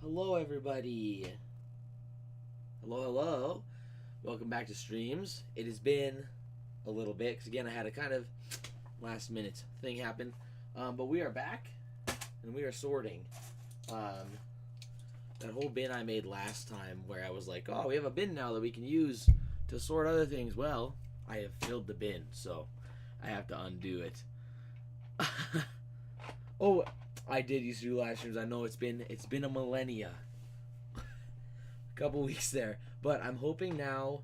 Hello, everybody. Hello. Welcome back to streams. It has been a little bit because again I had a kind of last minute thing happen, but we are back and we are sorting. That whole bin I made last time where I was like, oh, we have a bin now that we can use to sort other things. Well, I have filled the bin, so I have to undo it. Oh, I did used to do live streams. I know it's been a millennia, a couple weeks there, but I'm hoping now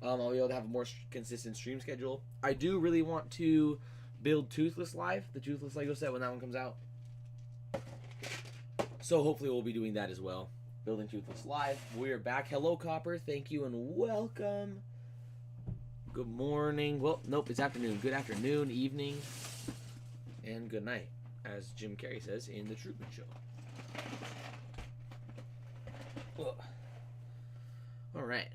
I'll be able to have a more consistent stream schedule. I do really want to build Toothless Live, the Toothless Lego set when that one comes out. So hopefully we'll be doing that as well. Building Toothless Live. We're back. Hello, Copper. Thank you and welcome. Good morning. Well, nope, it's afternoon. Good afternoon, evening, and good night, as Jim Carrey says in The Truman Show. Well, all right.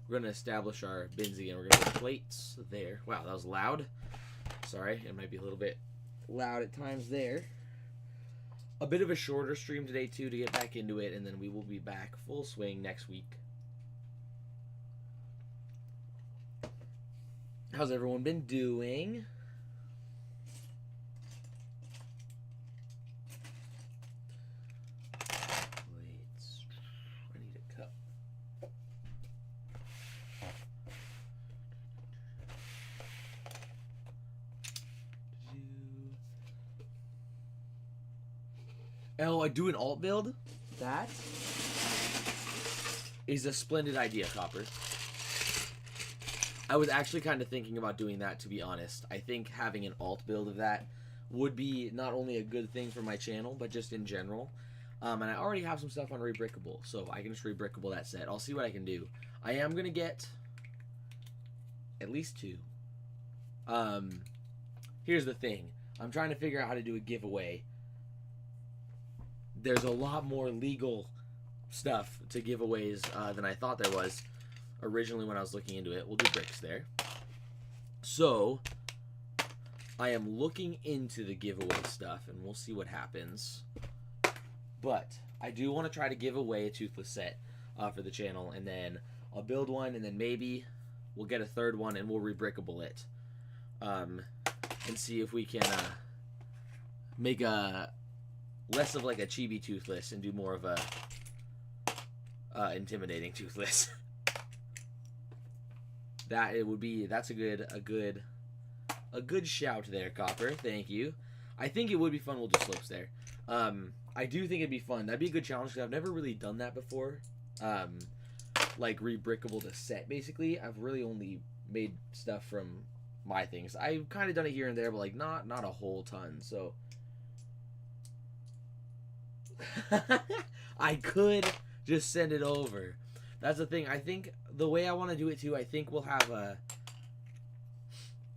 We're going to establish our bins again. We're going to put plates there. Wow, that was loud. Sorry, it might be a little bit loud at times there. A bit of a shorter stream today, too, to get back into it, and then we will be back full swing next week. How's everyone been doing? Plates. I need a cup. Oh, I do an alt build? That is a splendid idea, Copper. I was actually kind of thinking about doing that, to be honest. I think having an alt build of that would be not only a good thing for my channel, but just in general. And I already have some stuff on Rebrickable, so I can just Rebrickable that set. I'll see what I can do. I am going to get at least 2. Here's the thing. I'm trying to figure out how to do a giveaway. There's a lot more legal stuff to giveaways than I thought there was originally when I was looking into it. We'll do bricks there. So, I am looking into the giveaway stuff, and we'll see what happens. But, I do want to try to give away a Toothless set for the channel, and then I'll build one, and then maybe we'll get a third one, and we'll Rebrickable it. And see if we can make a less of like a chibi Toothless and do more of a intimidating Toothless. That's a good shout there, Copper. Thank you. I think it would be fun. We'll do slopes there. I do think it'd be fun. That'd be a good challenge because I've never really done that before. Like Rebrickable the set, basically. I've really only made stuff from my things. I've kind of done it here and there, but like not a whole ton. So I could just send it over. That's the thing. I think the way I want to do it too, I think we'll have a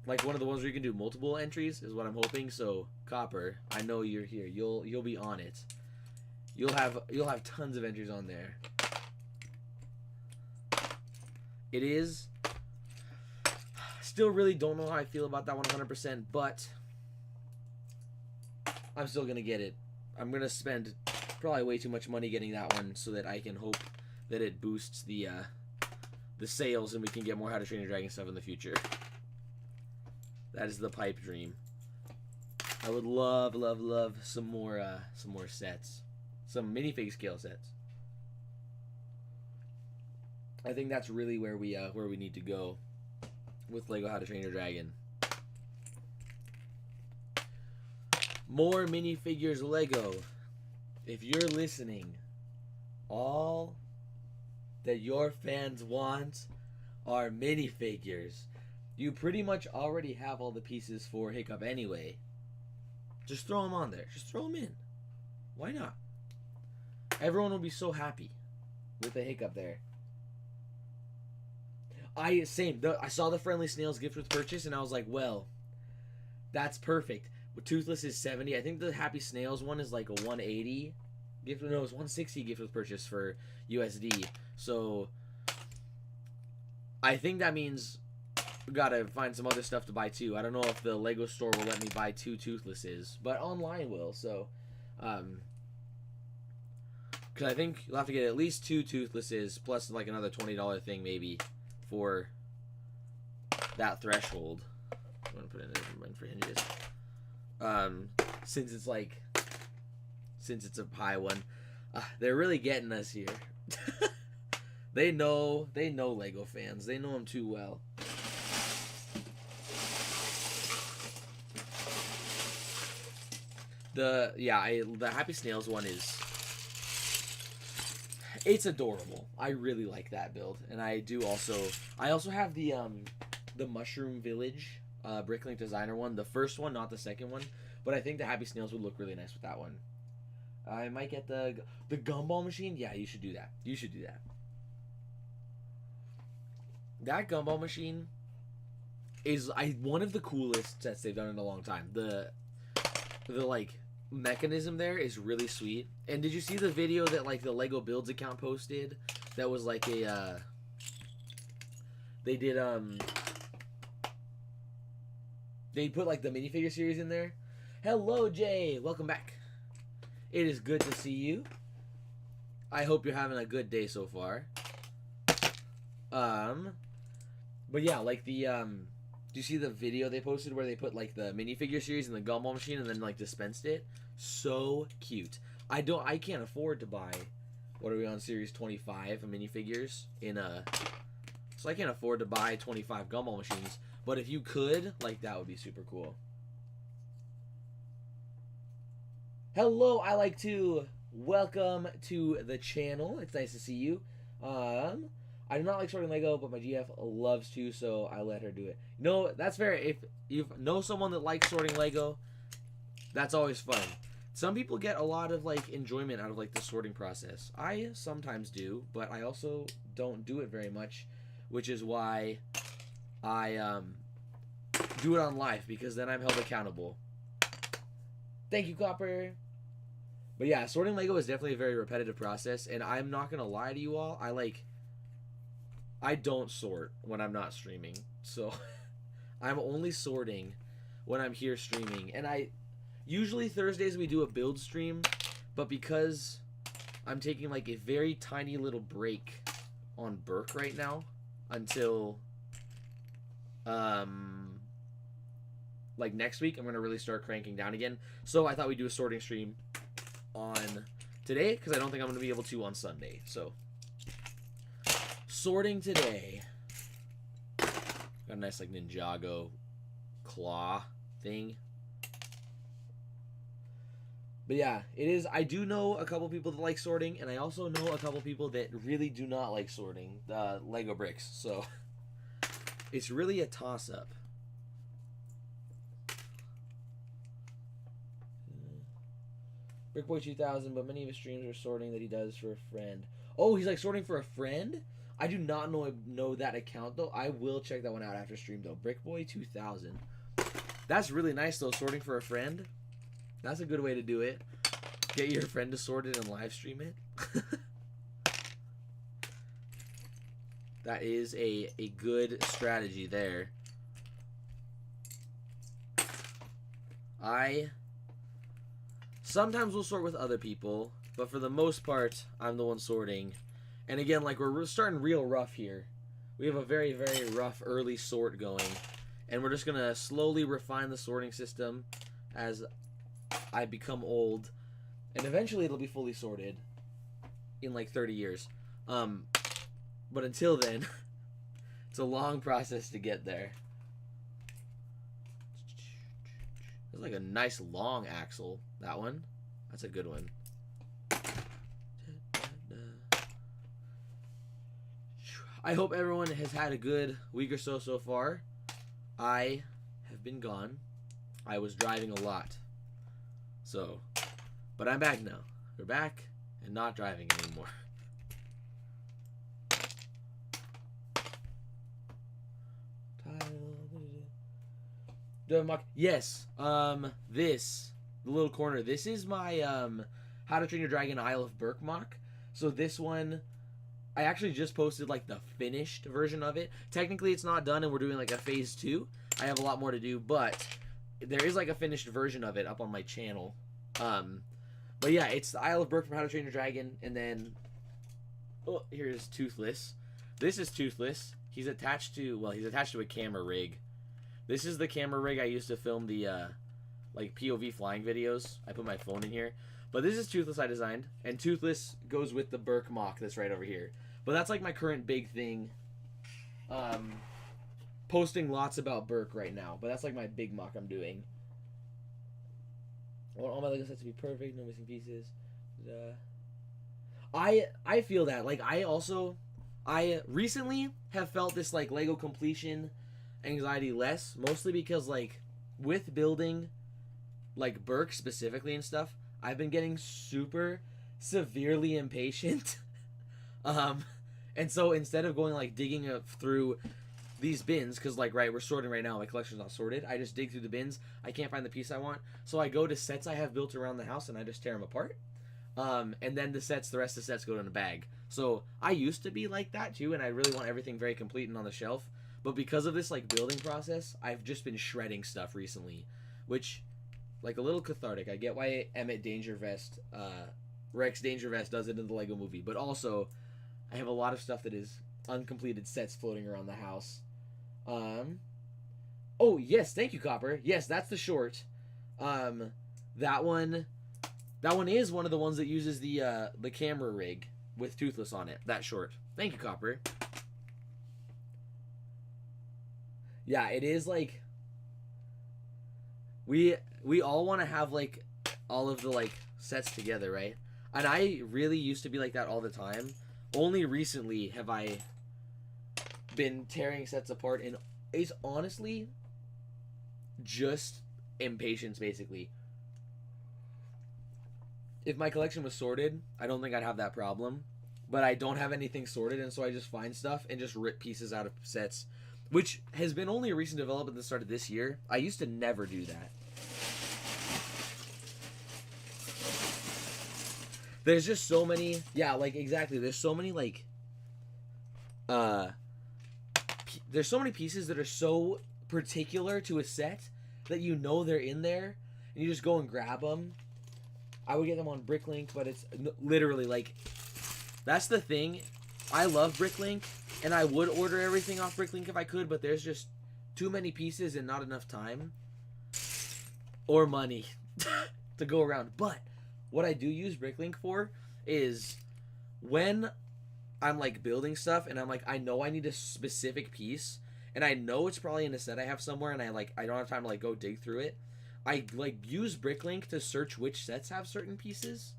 like one of the ones where you can do multiple entries is what I'm hoping. So Copper, I know you're here. You'll be on it. You'll have tons of entries on there. It is still really don't know how I feel about that 100%, but I'm still gonna get it. I'm gonna spend probably way too much money getting that one so that I can hope that it boosts the sales and we can get more How to Train Your Dragon stuff in the future. That is the pipe dream. I would love some more sets, some minifig scale sets. I think that's really where we need to go with Lego How to Train Your Dragon. More minifigures Lego. If you're listening, all that your fans want are minifigures. You pretty much already have all the pieces for Hiccup anyway. Just throw them on there. Just throw them in. Why not? Everyone will be so happy with the Hiccup there. I saw the Friendly Snails gift with purchase, and I was like, well, that's perfect. Toothless is 70. I think the Happy Snails one is like a 180 gift. No, it's 160 gift with purchase for USD. So I think that means we gotta find some other stuff to buy too. I don't know if the Lego store will let me buy 2 Toothlesses, but online will. So Because I think you'll have to get at least 2 toothlesses plus like another $20 thing maybe for that threshold. I'm gonna put in for hinges. Since it's a high one, they're really getting us here. They know Lego fans. They know them too well. The Happy Snails one it's adorable. I really like that build, and I also have the Mushroom Village Bricklink Designer one, the first one, not the second one, but I think the Happy Snails would look really nice with that one. I might get the gumball machine. Yeah, you should do that. You should do that. That gumball machine is one of the coolest sets they've done in a long time. The like mechanism there is really sweet. And did you see the video that like the Lego Builds account posted? That was like a they put like the minifigure series in there. Hello Jay, welcome back. It is good to see you. I hope you're having a good day so far. But yeah, like the do you see the video they posted where they put like the minifigure series in the gumball machine and then like dispensed it? So cute. I can't afford to buy, what are we on, series 25 of minifigures so I can't afford to buy 25 gumball machines, but if you could, like, that would be super cool. Hello, I like to welcome to the channel. It's nice to see you. I do not like sorting Lego, but my GF loves to, so I let her do it. No, that's fair. If you know someone that likes sorting Lego, that's always fun. Some people get a lot of like enjoyment out of like the sorting process. I sometimes do, but I also don't do it very much, which is why I do it on live, because then I'm held accountable. Thank you, Copper. But yeah, sorting Lego is definitely a very repetitive process, and I'm not gonna lie to you all. I don't sort when I'm not streaming, so I'm only sorting when I'm here streaming. And usually Thursdays we do a build stream, but because I'm taking like a very tiny little break on Burke right now until like next week, I'm gonna really start cranking down again. So I thought we'd do a sorting stream on today, because I don't think I'm gonna be able to on Sunday. So sorting today. Got a nice like Ninjago claw thing. But yeah, it is. I do know a couple people that like sorting, and I also know a couple people that really do not like sorting Lego bricks. So it's really a toss-up. Brickboy 2000, but many of his streams are sorting that he does for a friend. Oh, he's like sorting for a friend? I do not know that account, though. I will check that one out after stream, though. Brickboy 2000. That's really nice, though, sorting for a friend. That's a good way to do it. Get your friend to sort it and live stream it. That is a good strategy there. I sometimes will sort with other people, but for the most part, I'm the one sorting. And again, like, we're starting real rough here. We have a very, very rough early sort going. And we're just going to slowly refine the sorting system as I become old. And eventually it'll be fully sorted in like 30 years. But until then, it's a long process to get there. It's like a nice long axle, that one. That's a good one. I hope everyone has had a good week or so far. I have been gone. I was driving a lot. So, but I'm back now. We're back and not driving anymore. Yes. The little corner. This is my How to Train Your Dragon Isle of Burke mock. So this one, I actually just posted like the finished version of it. Technically it's not done and we're doing like a phase 2. I have a lot more to do, but there is like a finished version of it up on my channel. But yeah, it's the Isle of Berk from How to Train Your Dragon, and then here's Toothless. This is Toothless. He's attached to a camera rig. This is the camera rig I used to film the like POV flying videos. I put my phone in here. But this is Toothless I designed, and Toothless goes with the Berk mock that's right over here. But that's like my current big thing. Posting lots about Berk right now, but that's like my big mock I'm doing. I want all my Lego sets to be perfect, no missing pieces. I feel that. Like, I recently have felt this, like, Lego completion anxiety less, mostly because, like, with building, like, Berk specifically and stuff, I've been getting super severely impatient. And so instead of going, like, digging through these bins, because, like, right, we're sorting right now, my collection's not sorted, I just dig through the bins, I can't find the piece I want, so I go to sets I have built around the house and I just tear them apart. And then the rest of the sets go in a bag. So I used to be like that too, and I really want everything very complete and on the shelf. But because of this, like, building process, I've just been shredding stuff recently, which, like, a little cathartic. I get why Emmett Dangervest, Rex Dangervest does it in the Lego movie, but also I have a lot of stuff that is uncompleted sets floating around the house. Oh yes, thank you, Copper. Yes, that's the short. That one is one of the ones that uses the camera rig with Toothless on it. That short. Thank you, Copper. Yeah, it is like we all want to have, like, all of the, like, sets together, right? And I really used to be like that all the time. Only recently have I been tearing sets apart, and it's honestly just impatience, basically. If my collection was sorted, I don't think I'd have that problem. But I don't have anything sorted, and so I just find stuff and just rip pieces out of sets, which has been only a recent development that started this year. I used to never do that. There's just so many, yeah, like, exactly. There's so many, like, there's so many pieces that are so particular to a set that you know they're in there, and you just go and grab them. I would get them on Bricklink, but it's literally, like, that's the thing. I love Bricklink, and I would order everything off Bricklink if I could, but there's just too many pieces and not enough time or money to go around. But what I do use Bricklink for is when I'm, like, building stuff and I'm like, I know I need a specific piece and I know it's probably in a set I have somewhere, and I don't have time to, like, go dig through it. I, like, use Bricklink to search which sets have certain pieces,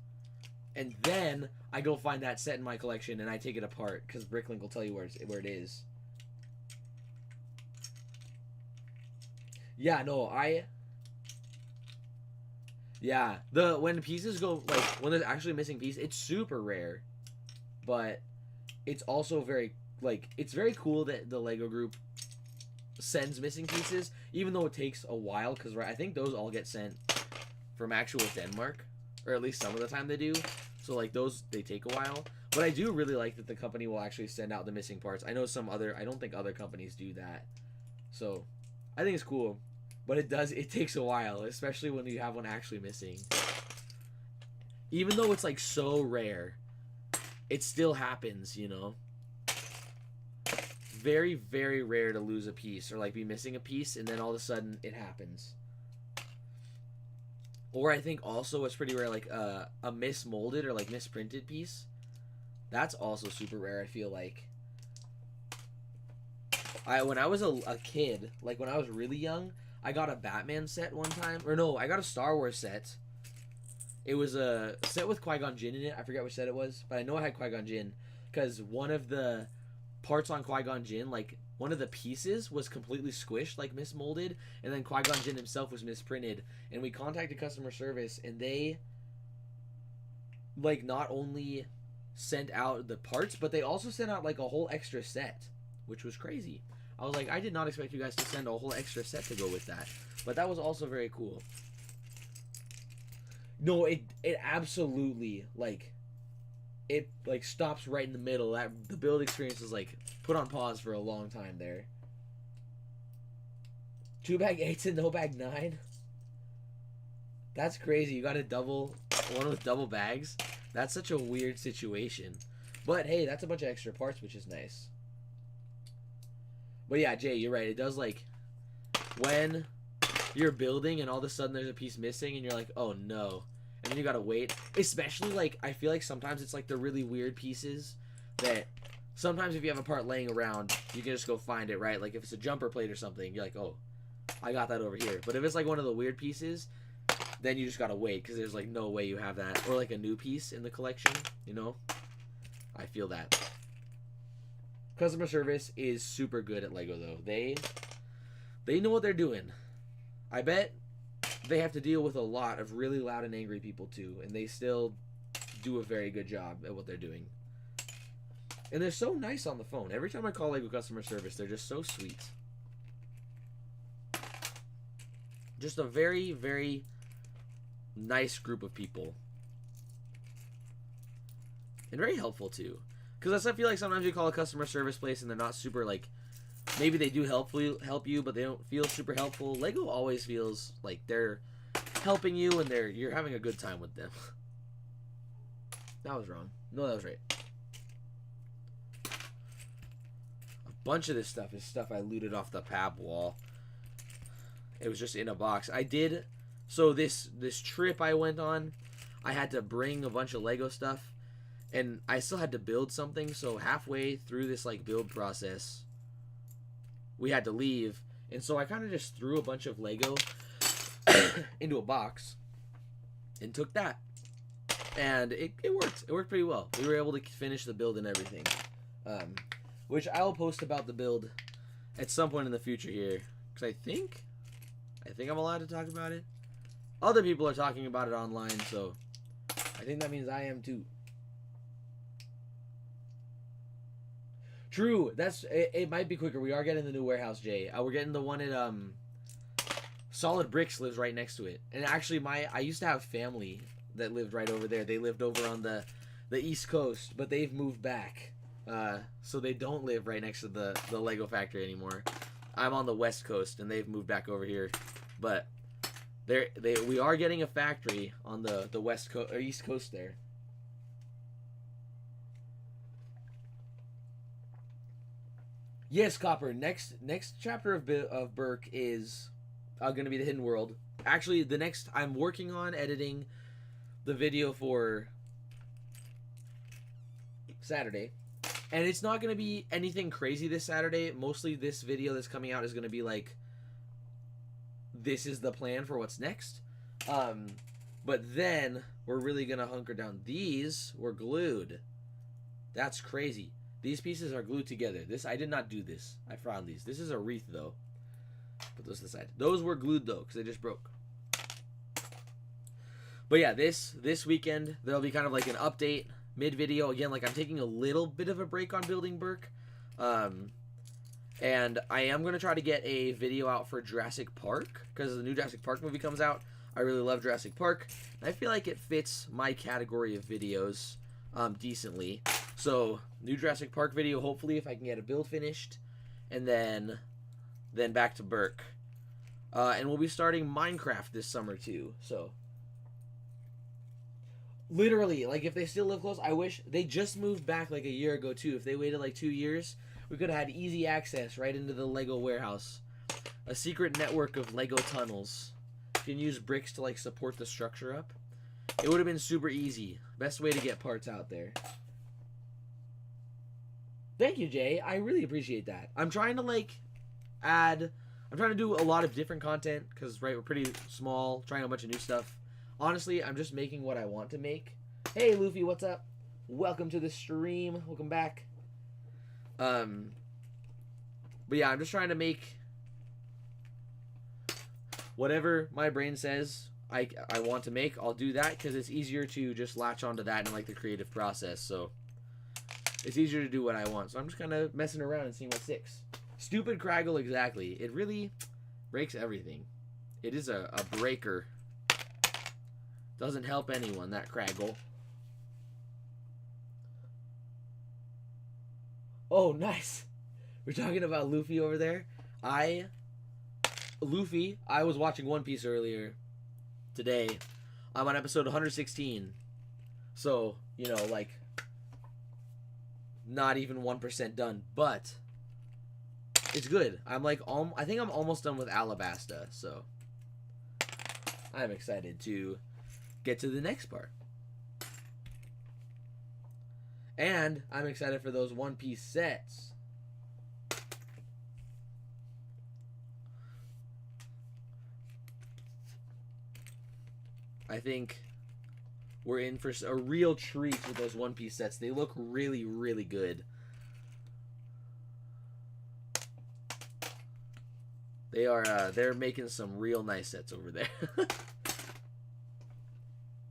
and then I go find that set in my collection and I take it apart, because Bricklink will tell you where it is. Yeah, no, yeah, when pieces go, like, when there's actually a missing piece, it's super rare, but it's also very, like, it's very cool that the Lego group sends missing pieces, even though it takes a while, because, right, I think those all get sent from actual Denmark, or at least some of the time they do, so, like, those, they take a while. But I do really like that the company will actually send out the missing parts. I know I don't think other companies do that, so I think it's cool. But it takes a while, especially when you have one actually missing. Even though it's, like, so rare, it still happens, you know? Very, very rare to lose a piece or, like, be missing a piece and then all of a sudden it happens. Or I think also it's pretty rare, like, a mismolded or, like, misprinted piece. That's also super rare, I feel like. When I was a kid, like, when I was really young, I got a Batman set one time. Or no, I got a Star Wars set. It was a set with Qui-Gon Jinn in it. I forget which set it was, but I know I had Qui-Gon Jinn, because one of the parts on Qui-Gon Jinn, like, one of the pieces was completely squished, like, mismolded, and then Qui-Gon Jinn himself was misprinted. And we contacted customer service, and they, like, not only sent out the parts, but they also sent out, like, a whole extra set, which was crazy. I was like, I did not expect you guys to send a whole extra set to go with that. But that was also very cool. No, it absolutely, like, it, like, stops right in the middle. The build experience is, like, put on pause for a long time there. 2 bag 8s and no bag 9? That's crazy. You got a double one with double bags. That's such a weird situation. But hey, that's a bunch of extra parts, which is nice. But yeah, Jay, you're right. It does, like, when you're building and all of a sudden there's a piece missing and you're like, oh no. And then you gotta wait. Especially, like, I feel like sometimes it's like the really weird pieces that sometimes if you have a part laying around, you can just go find it, right? Like if it's a jumper plate or something, you're like, oh, I got that over here. But if it's like one of the weird pieces, then you just gotta wait because there's like no way you have that. Or like a new piece in the collection, you know? I feel that. Customer service is super good at LEGO though. They know what they're doing. I bet they have to deal with a lot of really loud and angry people too, and they still do a very good job at what they're doing. And they're so nice on the phone. Every time I call LEGO customer service, they're just so sweet. Just a very, very nice group of people. And very helpful too. Because I feel like sometimes you call a customer service place and they're not super, like, maybe they do help you, but they don't feel super helpful. LEGO always feels like they're helping you and you're having a good time with them. That was wrong. No, that was right. A bunch of this stuff is stuff I looted off the pab wall. It was just in a box. So this trip I went on, I had to bring a bunch of LEGO stuff. And I still had to build something, so halfway through this, like, build process, we had to leave. And so I kind of just threw a bunch of Lego into a box and took that. And it worked. It worked pretty well. We were able to finish the build and everything. Which I will post about the build at some point in the future here. Because I think I'm allowed to talk about it. Other people are talking about it online, so I think that means I am too. True. It might be quicker. We are getting the new warehouse, Jay. We're getting the one at Solid Bricks lives right next to it. And actually, I used to have family that lived right over there. They lived over on the East Coast, but they've moved back, so they don't live right next to the Lego factory anymore. I'm on the West Coast, and they've moved back over here. But we are getting a factory on the West Coast or East Coast there. Yes, Copper. Next chapter of Burke is going to be the Hidden World. Actually, I'm working on editing the video for Saturday, and it's not going to be anything crazy this Saturday. Mostly, this video that's coming out is going to be like, this is the plan for what's next. But then we're really going to hunker down. These were glued. That's crazy. These pieces are glued together. I did not do this. I found these. This is a wreath, though. Put those to the side. Those were glued, though, because they just broke. But yeah, this weekend, there'll be kind of like an update mid-video. Again, like I'm taking a little bit of a break on building Burke. And I am going to try to get a video out for Jurassic Park, because the new Jurassic Park movie comes out. I really love Jurassic Park. I feel like it fits my category of videos decently. So, new Jurassic Park video, hopefully, if I can get a build finished. And then back to Burke. And we'll be starting Minecraft this summer, too. So, literally, like, if they still live close, I wish they just moved back, like, a year ago, too. If they waited, like, 2 years, we could have had easy access right into the Lego warehouse. A secret network of Lego tunnels. You can use bricks to, like, support the structure up. It would have been super easy. Best way to get parts out there. Thank you, Jay. I really appreciate that. I'm trying to, like, I'm trying to do a lot of different content, because, right, we're pretty small, trying a bunch of new stuff. Honestly, I'm just making what I want to make. Hey, Luffy, what's up? Welcome to the stream. Welcome back. But yeah, I'm just trying to make whatever my brain says I want to make. I'll do that, because it's easier to just latch onto that in, like, the creative process, so it's easier to do what I want. So I'm just kind of messing around and seeing what sticks. Stupid Craggle, exactly. It really breaks everything. It is a breaker. Doesn't help anyone, that Craggle. Oh, nice. We're talking about Luffy over there. I was watching One Piece earlier. today. I'm on episode 116. So, you know, like, not even 1% done, but it's good. I'm like, I think I'm almost done with Alabasta, so I'm excited to get to the next part. And I'm excited for those One Piece sets. I think we're in for a real treat with those One Piece sets. They look really, really good. They're making some real nice sets over there.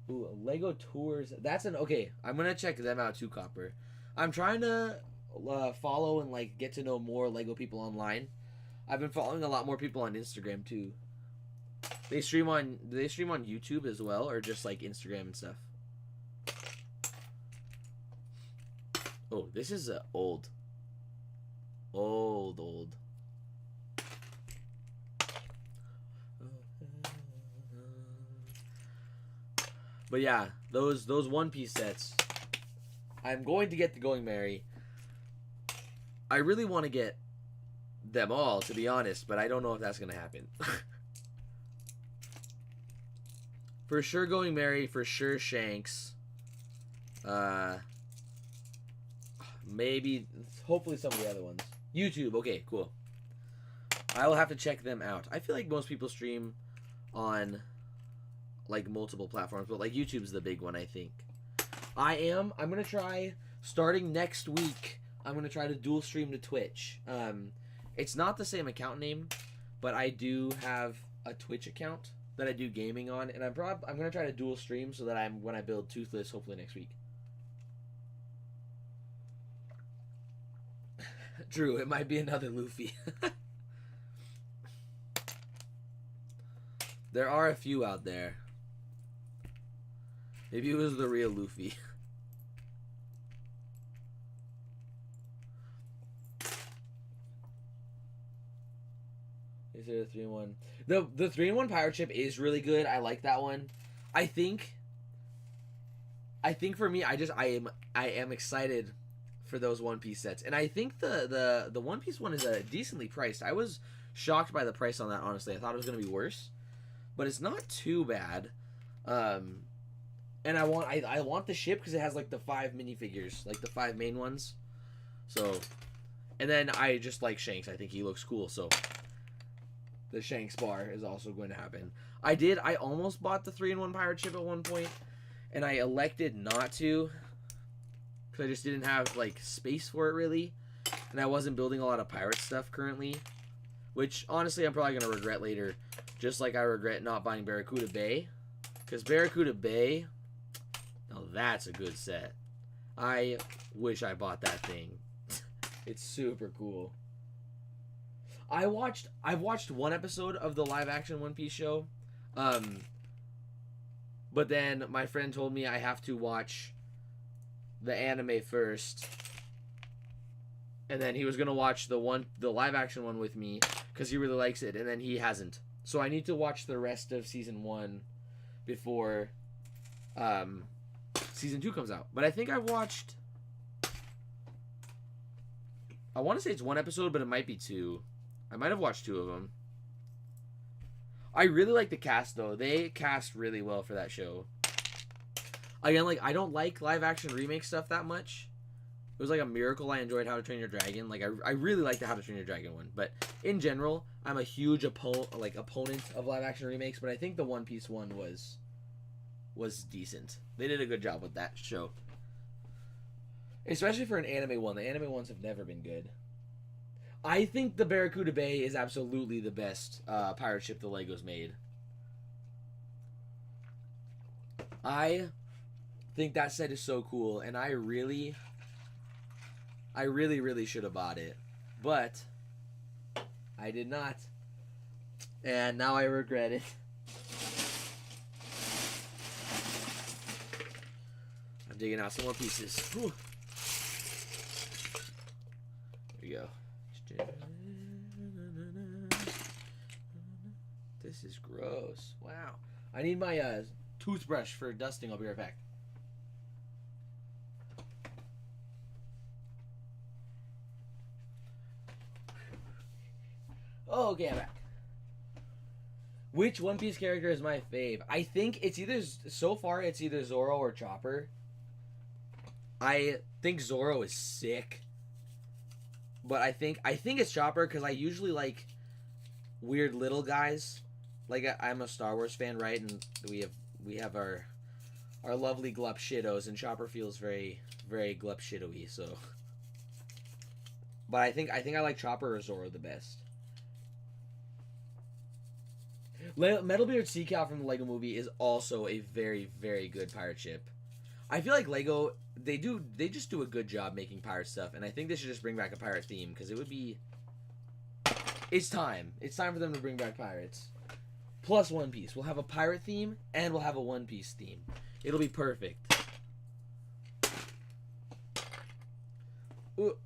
Ooh, Lego Tours. Okay, I'm gonna check them out too, Copper. I'm trying to follow and like get to know more Lego people online. I've been following a lot more people on Instagram too. Do they stream on YouTube as well, or just like Instagram and stuff? Oh, this is old. But yeah, those One Piece sets. I'm going to get the Going Merry. I really want to get them all, to be honest, but I don't know if that's going to happen. For sure Going Merry, for sure Shanks. Maybe, hopefully some of the other ones. YouTube, okay, cool. I will have to check them out. I feel like most people stream on like multiple platforms, but like YouTube's the big one, I think. I'm gonna try starting next week. I'm gonna try to dual stream to Twitch. It's not the same account name, but I do have a Twitch account that I do gaming on, and I'm gonna try to dual stream so that when I build Toothless, hopefully next week. True, it might be another Luffy. There are a few out there. Maybe it was the real Luffy. Is there a 3-in-1? The 3-in-1 pirate ship is really good. I like that one. I think for me, I am excited for those One Piece sets, and I think the One Piece one is decently priced. I was shocked by the price on that. Honestly, I thought it was gonna be worse, but it's not too bad. And I want the ship because it has like the 5 minifigures, like the 5 main ones. So, and then I just like Shanks. I think he looks cool. So the Shanks bar is also going to happen. I almost bought the 3-in-1 pirate ship at one point, and I elected not to because I just didn't have like space for it really, and I wasn't building a lot of pirate stuff currently, which honestly I'm probably gonna regret later, just like I regret not buying Barracuda Bay, because Barracuda Bay, now that's a good set. I wish I bought that thing. It's super cool. I've watched one episode of the live action One Piece show, but then my friend told me I have to watch the anime first, and then he was gonna watch the live action one with me because he really likes it, and then he hasn't. So I need to watch the rest of season 1 before season 2 comes out. But I think I've watched, I want to say it's 1 episode, but it might be 2. I might have watched 2 of them. I really like the cast though. They cast really well for that show. Again, like, I don't like live action remake stuff that much. It was like a miracle I enjoyed How to Train Your Dragon. Like, I really like the How to Train Your Dragon one. But in general, I'm a huge opponent of live action remakes. But I think the One Piece one was decent. They did a good job with that show, especially for an anime one. The anime ones have never been good. I think the Barracuda Bay is absolutely the best pirate ship the Legos made. I think that set is so cool, and I really should have bought it, but I did not, and now I regret it. I'm digging out some more pieces. Whew. There we go. This is gross. Wow. I need my toothbrush for dusting. I'll be right back. Oh, okay, I'm back. Which One Piece character is my fave? I think it's either, so far, it's either Zoro or Chopper. I think Zoro is sick. But I think it's Chopper because I usually like weird little guys. Like, I'm a Star Wars fan, right? And we have our lovely Glupshitos, and Chopper feels very, very Glupshito-y, so. But I think I like Chopper or Zoro the best. Metalbeard Sea Cow from the Lego Movie is also a very, very good pirate ship. I feel like Lego, they just do a good job making pirate stuff, and I think they should just bring back a pirate theme, because it would be... It's time. It's time for them to bring back pirates. Plus One Piece. We'll have a pirate theme, and we'll have a One Piece theme. It'll be perfect. Ooh.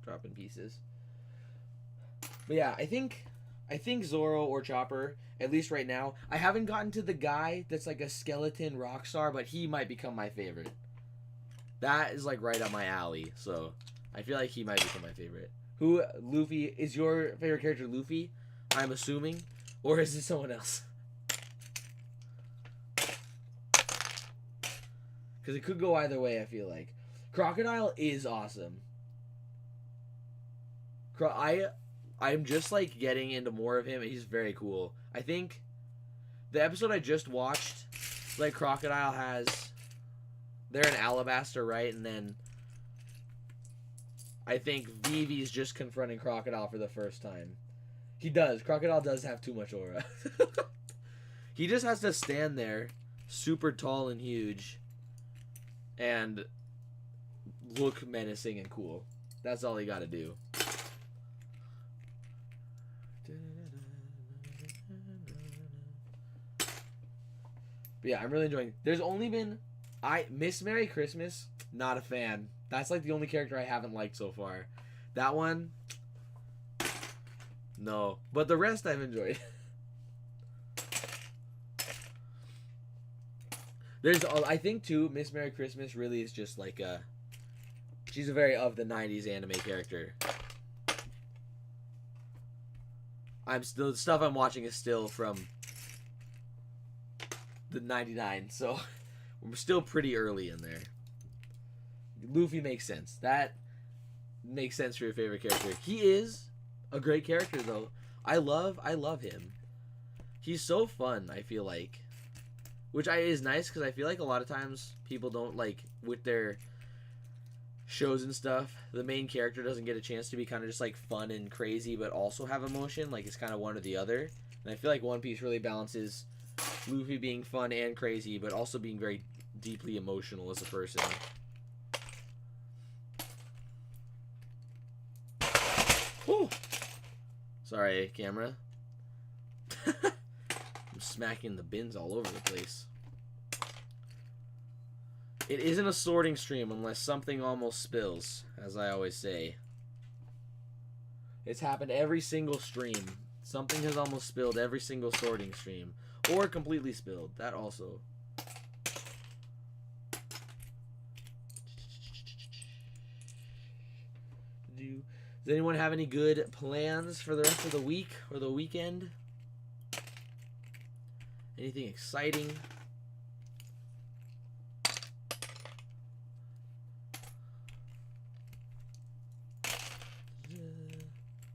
Dropping pieces. But yeah, I think Zoro or Chopper, at least right now. I haven't gotten to the guy that's like a skeleton rock star, but he might become my favorite. That is like right up my alley, so I feel like he might become my favorite. Who, Luffy, is your favorite character Luffy? I'm assuming, or is it someone else? Because it could go either way, I feel like. Crocodile is awesome. I'm just like getting into more of him, and he's very cool. I think the episode I just watched, like Crocodile has, they're in Alabaster, right? And then I think Vivi's just confronting Crocodile for the first time. He does. Crocodile does have too much aura. He just has to stand there, super tall and huge, and look menacing and cool. That's all he got to do. But yeah, I'm really enjoying. There's only been Miss Merry Christmas, not a fan. That's like the only character I haven't liked so far. That one, no. But the rest I've enjoyed. I think too, Miss Merry Christmas really is just like she's a very of the 90s anime character. The stuff I'm watching is still from the 99, so we're still pretty early in there. Luffy makes sense. That makes sense for your favorite character. He is a great character, though. I love him. He's so fun, I feel like. Which is nice, because I feel like a lot of times people don't, like, with their shows and stuff, the main character doesn't get a chance to be kind of just, like, fun and crazy, but also have emotion. Like, it's kind of one or the other. And I feel like One Piece really balances Luffy being fun and crazy, but also being very deeply emotional as a person. Whew. Sorry, camera. I'm smacking the bins all over the place. It isn't a sorting stream unless something almost spills, as I always say. It's happened every single stream. Something has almost spilled every single sorting stream. Or completely spilled. That also. Does anyone have any good plans for the rest of the week or the weekend? Anything exciting?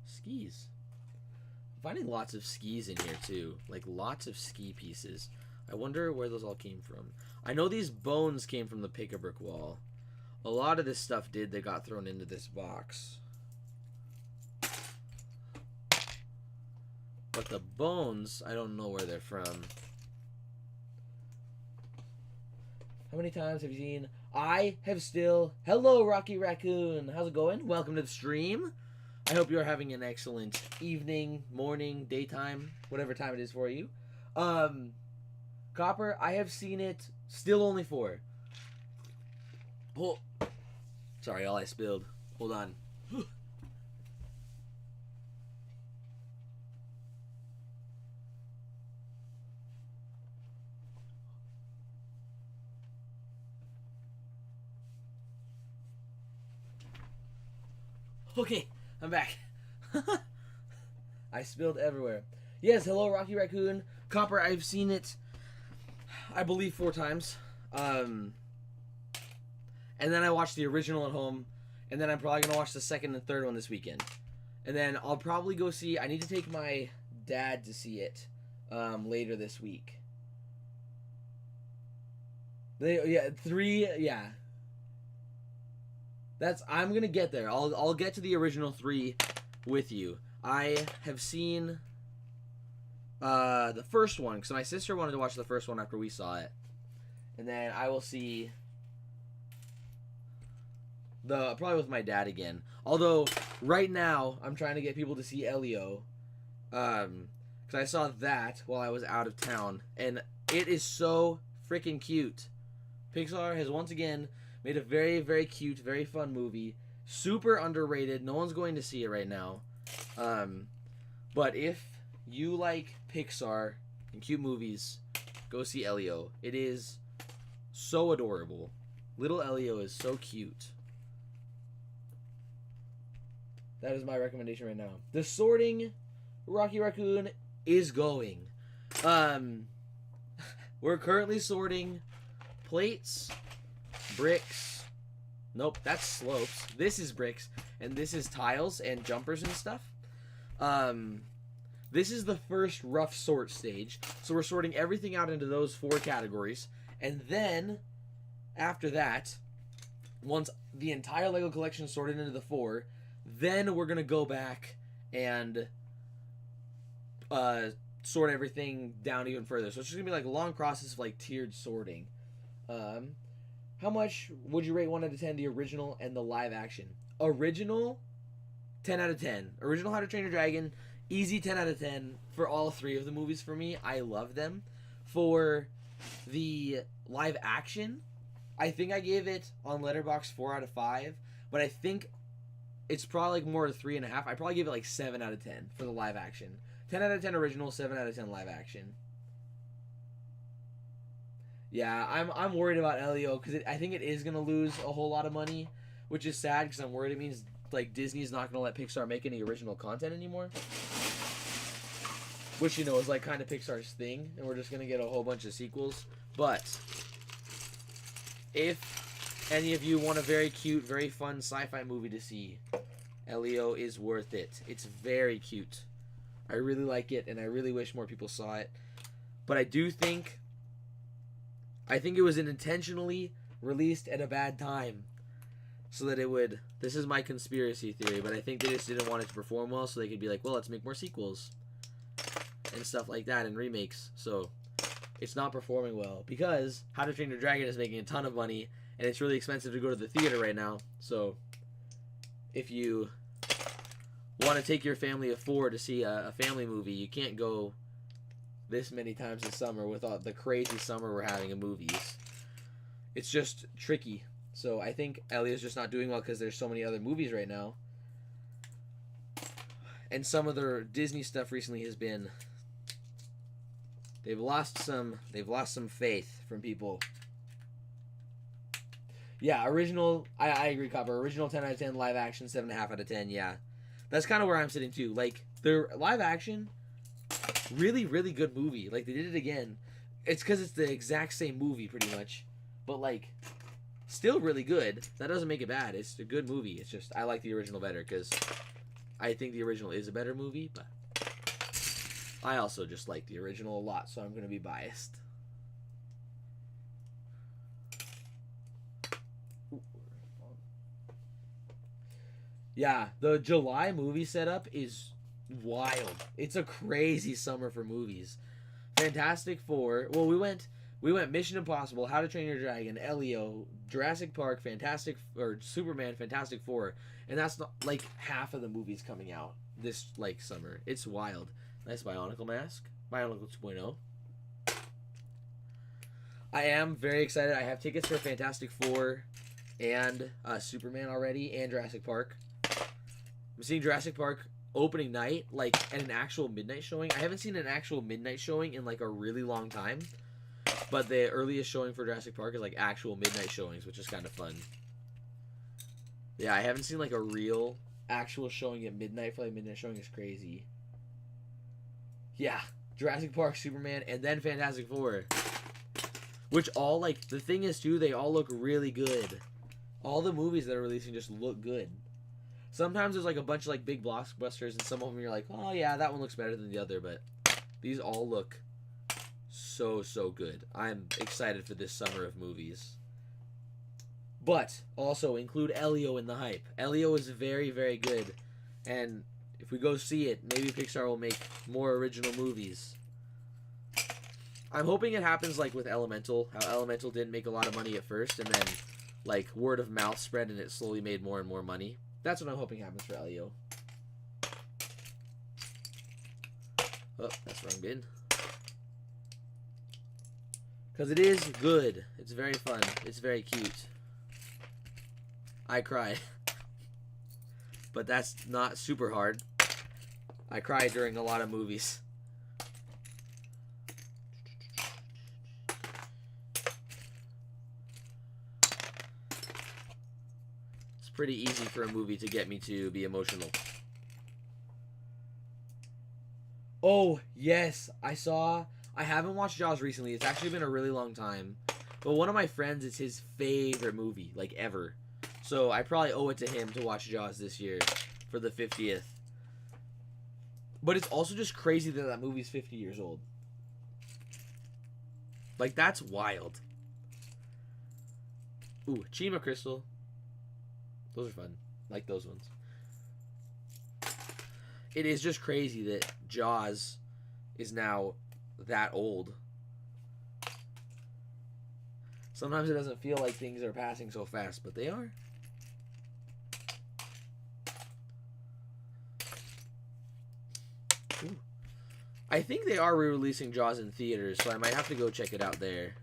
Skis. I'm finding lots of skis in here too. Like lots of ski pieces. I wonder where those all came from. I know these bones came from the pick-a-brick wall. A lot of this stuff did that got thrown into this box. But the bones, I don't know where they're from. How many times have you seen? I have still... Hello, Rocky Raccoon. How's it going? Welcome to the stream. I hope you're having an excellent evening, morning, daytime, whatever time it is for you. Copper, I have seen it still only 4. Oh, sorry, all I spilled. Hold on. Okay, I'm back. I spilled everywhere. Yes, hello, Rocky Raccoon. Copper, I've seen it, I believe, 4 times. And then I watched the original at home, and then I'm probably going to watch the second and third one this weekend. And then I'll probably go see, I need to take my dad to see it later this week. I'm gonna get there. I'll get to the original 3 with you. I have seen the first one because my sister wanted to watch the first one after we saw it, and then I will see probably with my dad again. Although right now I'm trying to get people to see Elio, because I saw that while I was out of town, and it is so freaking cute. Pixar has once again made a very, very cute, very fun movie. Super underrated. No one's going to see it right now. But if you like Pixar and cute movies, go see Elio. It is so adorable. Little Elio is so cute. That is my recommendation right now. The sorting, Rocky Raccoon, is going. We're currently sorting plates, bricks. Nope, that's slopes. This is bricks, and this is tiles and jumpers and stuff. This is the first rough sort stage, so we're sorting everything out into those 4 categories, and then after that, once the entire Lego collection is sorted into the 4, then we're gonna go back and sort everything down even further. So it's just gonna be like a long process of like tiered sorting. How much would you rate 1 out of 10 the original and the live action? Original, 10 out of 10. Original How to Train Your Dragon, easy 10 out of 10 for all 3 of the movies for me. I love them. For the live action, I think I gave it on Letterboxd 4 out of 5, but I think it's probably like more to 3.5. I probably give it like 7 out of 10 for the live action. 10 out of 10 original, 7 out of 10 live action. Yeah, I'm worried about Elio because I think it is going to lose a whole lot of money, which is sad because I'm worried it means like Disney's not going to let Pixar make any original content anymore. Which, you know, is like kind of Pixar's thing, and we're just going to get a whole bunch of sequels. But if any of you want a very cute, very fun sci-fi movie to see, Elio is worth it. It's very cute. I really like it, and I really wish more people saw it. But I think it was intentionally released at a bad time so that it would... This is my conspiracy theory, but I think they just didn't want it to perform well so they could be like, well, let's make more sequels and stuff like that and remakes. So it's not performing well because How to Train Your Dragon is making a ton of money and it's really expensive to go to the theater right now. So if you want to take your family of 4 to see a family movie, you can't go this many times this summer with all the crazy summer we're having in movies. It's just tricky. So I think Elio's just not doing well because there's so many other movies right now. And some of their Disney stuff recently has been... They've lost some faith from people. Yeah, original, I agree, Copper. Original 10 out of 10, live action 7.5 out of 10, yeah. That's kind of where I'm sitting too. Like, their live action, really, really good movie. Like, they did it again. It's because it's the exact same movie, pretty much. But, like, still really good. That doesn't make it bad. It's a good movie. It's just, I like the original better because I think the original is a better movie, but I also just like the original a lot, so I'm going to be biased. Yeah, the July movie setup is wild. It's a crazy summer for movies. Fantastic Four. Well, we went Mission Impossible, How to Train Your Dragon, Elio, Jurassic Park, Superman, Fantastic Four, and that's not like half of the movies coming out this like summer. It's wild. Nice Bionicle mask. Bionicle 2.0. I am very excited. I have tickets for Fantastic Four and Superman already, and Jurassic Park. I'm seeing Jurassic Park opening night, like at an actual midnight showing. I haven't seen an actual midnight showing in like a really long time. But the earliest showing for Jurassic Park is like actual midnight showings, which is kind of fun. Yeah, I haven't seen like a real actual showing at midnight for like midnight showing is crazy. Yeah, Jurassic Park, Superman, and then Fantastic Four. Which all, like, the thing is, too, they all look really good. All the movies that are releasing just look good. Sometimes there's, like, a bunch of, like, big blockbusters, and some of them you're like, oh, yeah, that one looks better than the other, but these all look so, so good. I'm excited for this summer of movies. But also include Elio in the hype. Elio is very, very good, and if we go see it, maybe Pixar will make more original movies. I'm hoping it happens like with Elemental, how Elemental didn't make a lot of money at first, and then like word of mouth spread and it slowly made more and more money. That's what I'm hoping happens for Elio. Oh, that's wrong bin. Because it is good. It's very fun. It's very cute. I cry. But that's not super hard. I cry during a lot of movies. It's pretty easy for a movie to get me to be emotional. Oh, yes. I haven't watched Jaws recently. It's actually been a really long time. But one of my friends, it's his favorite movie, like, ever. So I probably owe it to him to watch Jaws this year for the 50th. But it's also just crazy that that movie's 50 years old. Like, that's wild. Ooh, Chima Crystal. Those are fun. Like those ones. It is just crazy that Jaws is now that old. Sometimes it doesn't feel like things are passing so fast, but they are. Ooh. I think they are re-releasing Jaws in theaters, so I might have to go check it out there.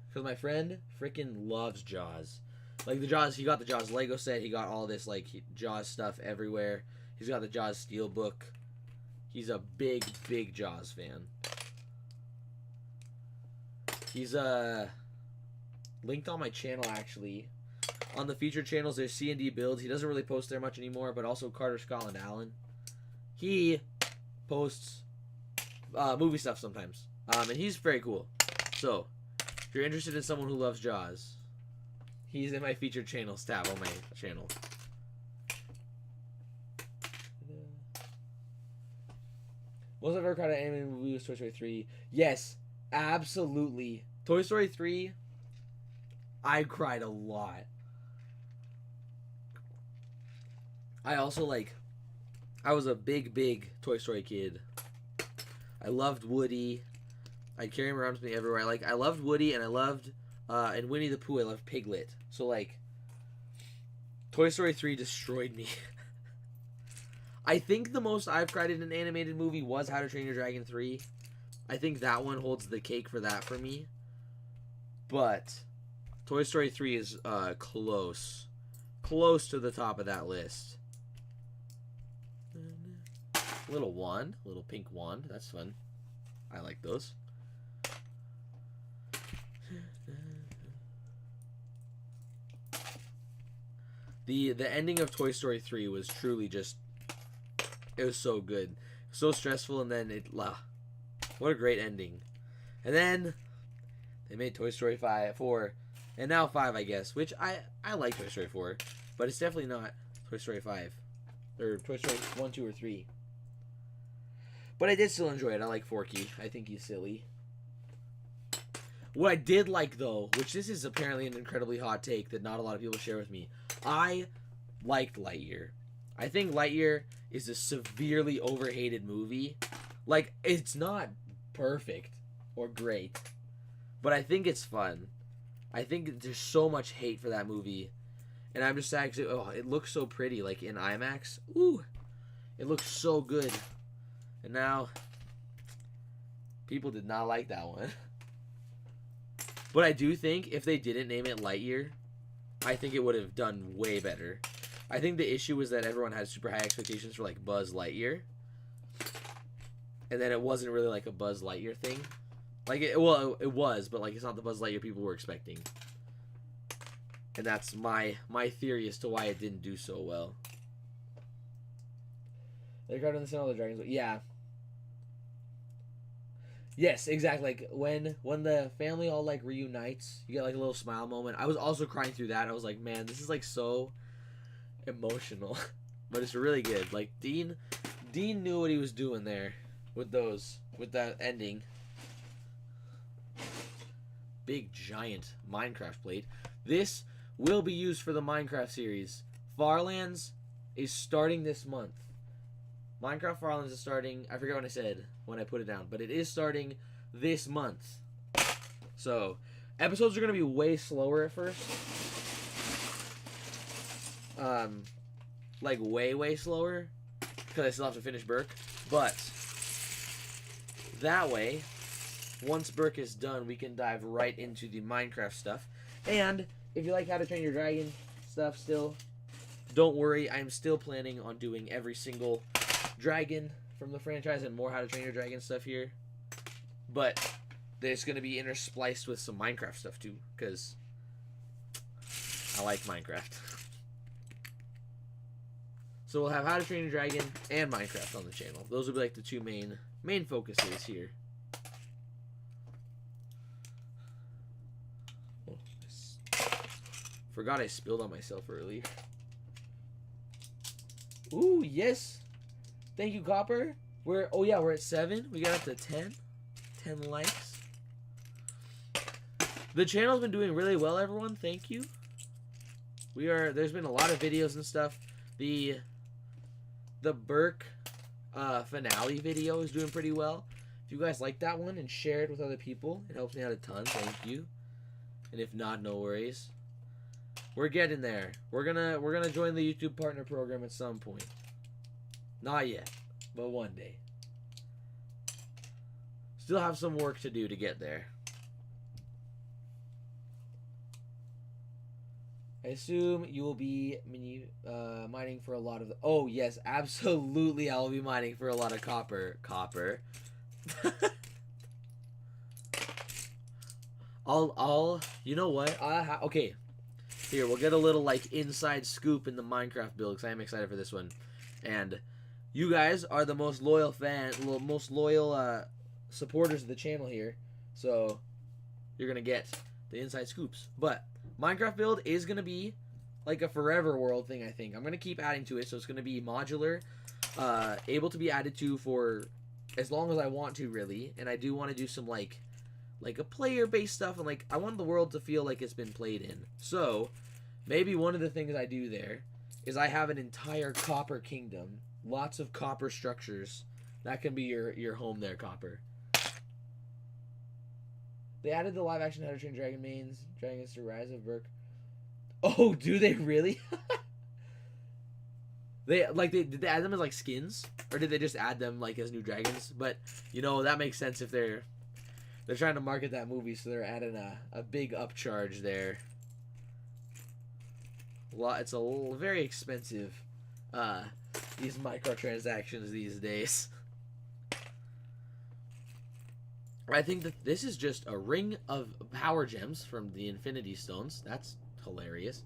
Because my friend freaking loves Jaws. Like the Jaws, he got the Jaws Lego set. He got all this like Jaws stuff everywhere. He's got the Jaws Steel book. He's a big, big Jaws fan. He's linked on my channel actually. On the featured channels, there's C&D Builds. He doesn't really post there much anymore, but also Carter Scotland Allen. He posts movie stuff sometimes, and he's very cool. So, if you're interested in someone who loves Jaws, he's in my featured channels tab on my channel. Most I've ever cried at an animated movie was Toy Story 3. Yes, absolutely. Toy Story 3, I cried a lot. I also, like, I was a big, big Toy Story kid. I loved Woody. I'd carry him around with me everywhere. I loved Woody, and I loved, and Winnie the Pooh, I loved Piglet. So, like, Toy Story 3 destroyed me. I think the most I've cried in an animated movie was How to Train Your Dragon 3. I think that one holds the cake for that for me. But Toy Story 3 is close to the top of that list. Little wand, little pink wand. That's fun. I like those. The ending of Toy Story 3 was truly just, it was so good. So stressful, and then what a great ending. And then they made Toy Story 4, and now 5, I guess, which I like Toy Story 4, but it's definitely not Toy Story 5, or Toy Story 1, 2, or 3. But I did still enjoy it. I like Forky. I think he's silly. What I did like, though, which this is apparently an incredibly hot take that not a lot of people share with me, I liked Lightyear. I think Lightyear is a severely overhated movie. Like, it's not perfect or great, but I think it's fun. I think there's so much hate for that movie, and I'm just sad because it looks so pretty, like in IMAX. Ooh, it looks so good, and now people did not like that one. But I do think if they didn't name it Lightyear, I think it would have done way better. I think the issue was that everyone had super high expectations for like Buzz Lightyear, and then it wasn't really like a Buzz Lightyear thing. Like it was, but like it's not the Buzz Lightyear people were expecting. And that's my theory as to why it didn't do so well. They card on the center of the dragons. Yeah. Yes, exactly. Like when the family all like reunites, you get like a little smile moment. I was also crying through that. I was like, man, this is like so emotional, but it's really good. Like Dean knew what he was doing there with that ending. Big giant Minecraft plate. This will be used for the Minecraft series. Farlands is starting this month. Minecraft Farlands is starting. I forget what I said when I put it down, but it is starting this month. So episodes are gonna be way slower at first. Like way slower because I still have to finish Burke. But that way, once Burke is done, we can dive right into the Minecraft stuff. And if you like How to Train Your Dragon stuff still, don't worry, I'm still planning on doing every single dragon from the franchise and more How to Train Your Dragon stuff here. But there's going to be interspliced with some Minecraft stuff too, because I like Minecraft. So we'll have How to Train Your Dragon and Minecraft on the channel. Those will be like the two main focuses here. Oh, forgot I spilled on myself earlier. Ooh, yes. Thank you, Copper. We're at 7. We got up to 10. 10 likes. The channel's been doing really well, everyone. Thank you. There's been a lot of videos and stuff. The Burke finale video is doing pretty well. If you guys like that one and share it with other people, it helps me out a ton. Thank you. And if not, no worries. We're getting there. We're gonna join the YouTube partner program at some point. Not yet, but one day. Still have some work to do to get there. I assume you will be mining for a lot of the... Oh, yes, absolutely I will be mining for a lot of copper. You know what? Okay. Here, we'll get a little, like, inside scoop in the Minecraft build, because I am excited for this one. And you guys are the most loyal supporters of the channel here. So, you're going to get the inside scoops. But Minecraft build is going to be like a forever world thing, I think. I'm going to keep adding to it, so it's going to be modular, able to be added to for as long as I want to, really. And I do want to do some, like a player-based stuff, and, like, I want the world to feel like it's been played in. So, maybe one of the things I do there is I have an entire copper kingdom. Lots of copper structures. That can be your home there, Copper. They added the live-action How to Train Dragon mains, Dragons to Rise of Burke. Oh, do they really? Did they add them as, like, skins? Or did they just add them, like, as new dragons? But, you know, that makes sense if they're trying to market that movie, so they're adding a big upcharge there. It's very expensive, these microtransactions these days. I think that this is just a ring of power gems from the Infinity Stones. That's hilarious.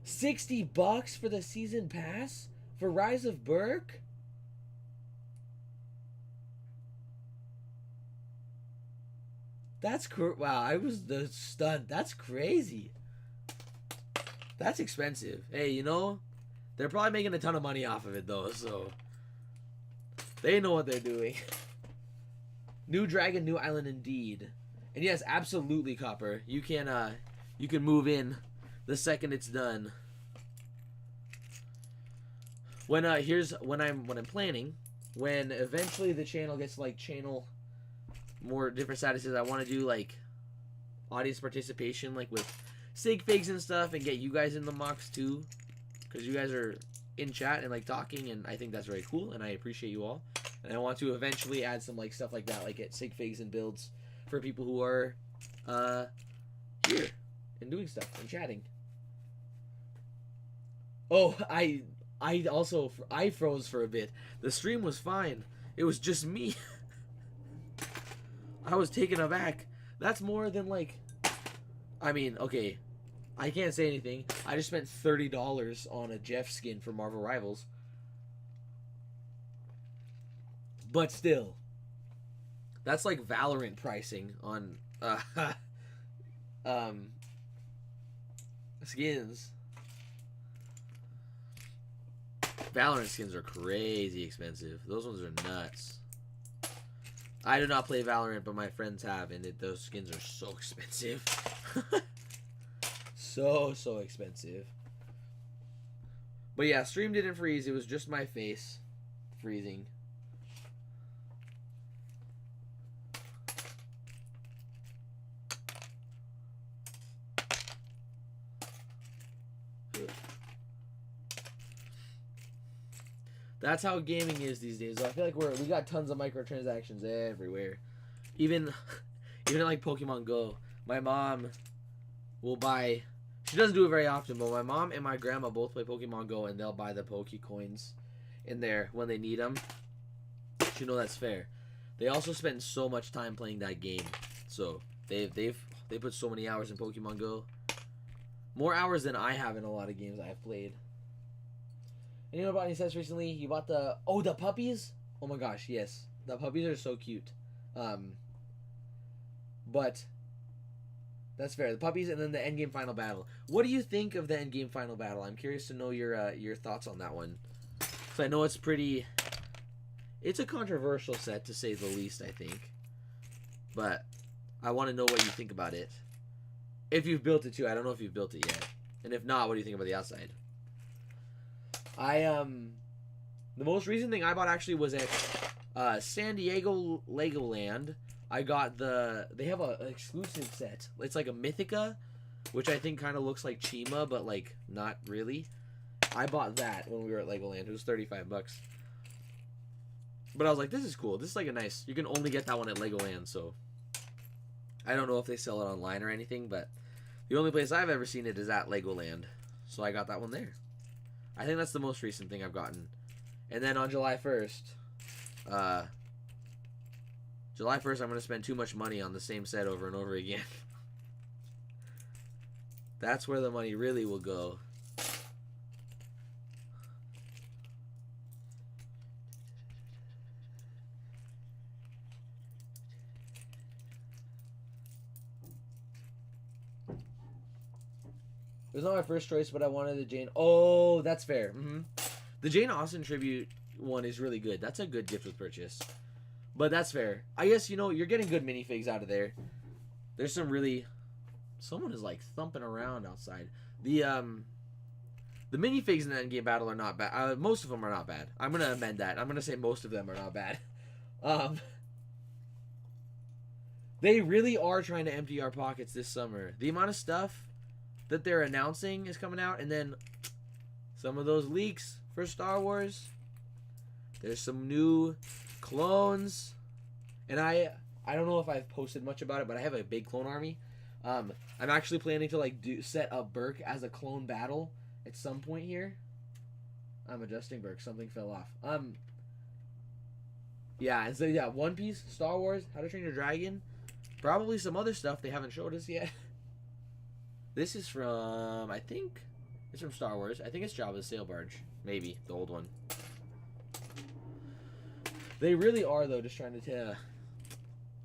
$60 for the season pass for Rise of Burke? That's wow, I was stunned. That's crazy. That's expensive. Hey, you know, they're probably making a ton of money off of it though, so they know what they're doing. New dragon, new island indeed. And yes, absolutely, Copper. You can move in the second it's done. When I'm planning, when eventually the channel gets like more different statuses, I want to do like audience participation, like with sig figs and stuff, and get you guys in the mocks too, because you guys are in chat and like talking, and I think that's very cool, and I appreciate you all. And I want to eventually add some like stuff like that, like get sig figs and builds for people who are here and doing stuff and chatting. Oh, I froze for a bit. The stream was fine. It was just me. I was taken aback. That's more than like, I mean, okay, I can't say anything. I just spent $30 on a Jeff skin for Marvel Rivals. But still, that's like Valorant pricing on skins. Valorant skins are crazy expensive. Those ones are nuts. I do not play Valorant, but my friends have, and those skins are so expensive. So expensive. But yeah, stream didn't freeze. It was just my face freezing. That's how gaming is these days. I feel like we got tons of microtransactions everywhere. Even like Pokemon Go. My mom will buy. She doesn't do it very often, but my mom and my grandma both play Pokemon Go, and they'll buy the Pokecoins in there when they need them. You know that's fair. They also spend so much time playing that game, so they put so many hours in Pokemon Go. More hours than I have in a lot of games I've played. And you know about any sets recently? You bought the puppies? Oh my gosh, yes. The puppies are so cute. But that's fair. The puppies and then the endgame final battle. What do you think of the endgame final battle? I'm curious to know your thoughts on that one. Cause I know it's a controversial set to say the least, I think. But I want to know what you think about it. If you've built it too. I don't know if you've built it yet. And if not, what do you think about the outside? The most recent thing I bought actually was at San Diego Legoland. I got they have an exclusive set. It's like a Mythica, which I think kind of looks like Chima, but like not really. I bought that when we were at Legoland. It was $35. But I was like, this is cool. This is like a nice. You can only get that one at Legoland, so I don't know if they sell it online or anything, but the only place I've ever seen it is at Legoland. So I got that one there. I think that's the most recent thing I've gotten. And then on July 1st, I'm going to spend too much money on the same set over and over again. That's where the money really will go. It was not my first choice, but I wanted the Jane. Oh, that's fair. The Jane Austen tribute one is really good. That's a good gift with purchase. But that's fair. I guess, you're getting good minifigs out of there. There's some really... Someone is, like, thumping around outside. The minifigs in the endgame battle are not bad. Most of them are not bad. I'm going to amend that. I'm going to say most of them are not bad. They really are trying to empty our pockets this summer. The amount of stuff that they're announcing is coming out, and then some of those leaks for Star Wars. There's some new clones, and I don't know if I've posted much about it, but I have a big clone army. I'm actually planning to set up Burke as a clone battle at some point here. I'm adjusting Burke. Something fell off. Yeah, and so yeah, One Piece, Star Wars, How to Train Your Dragon, probably some other stuff they haven't showed us yet. This is from, I think, it's from Star Wars. I think it's Jabba's sail barge. Maybe, the old one. They really are, though, just trying to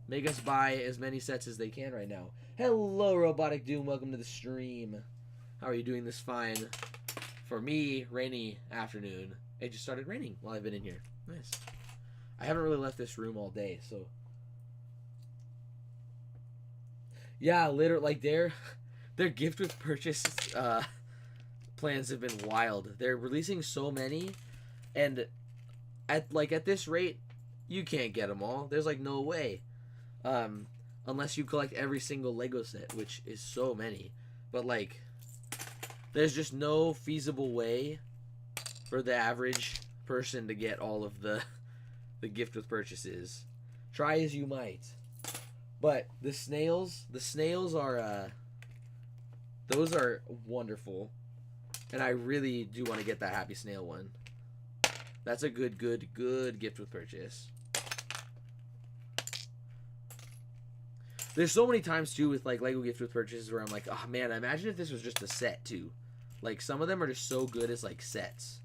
make us buy as many sets as they can right now. Hello, Robotic Doom. Welcome to the stream. How are you doing this fine? For me, rainy afternoon. It just started raining while I've been in here. Nice. I haven't really left this room all day, so. Yeah, literally, their gift with purchase plans have been wild. They're releasing so many, and at this rate, you can't get them all. There's no way, unless you collect every single Lego set, which is so many. But there's just no feasible way for the average person to get all of the gift with purchases. Try as you might, but the snails are those are wonderful, and I really do want to get that Happy Snail one. That's a good gift with purchase. There's so many times too with like Lego gift with purchases where I'm like, oh man, imagine if this was just a set too. Like some of them are just so good as like sets.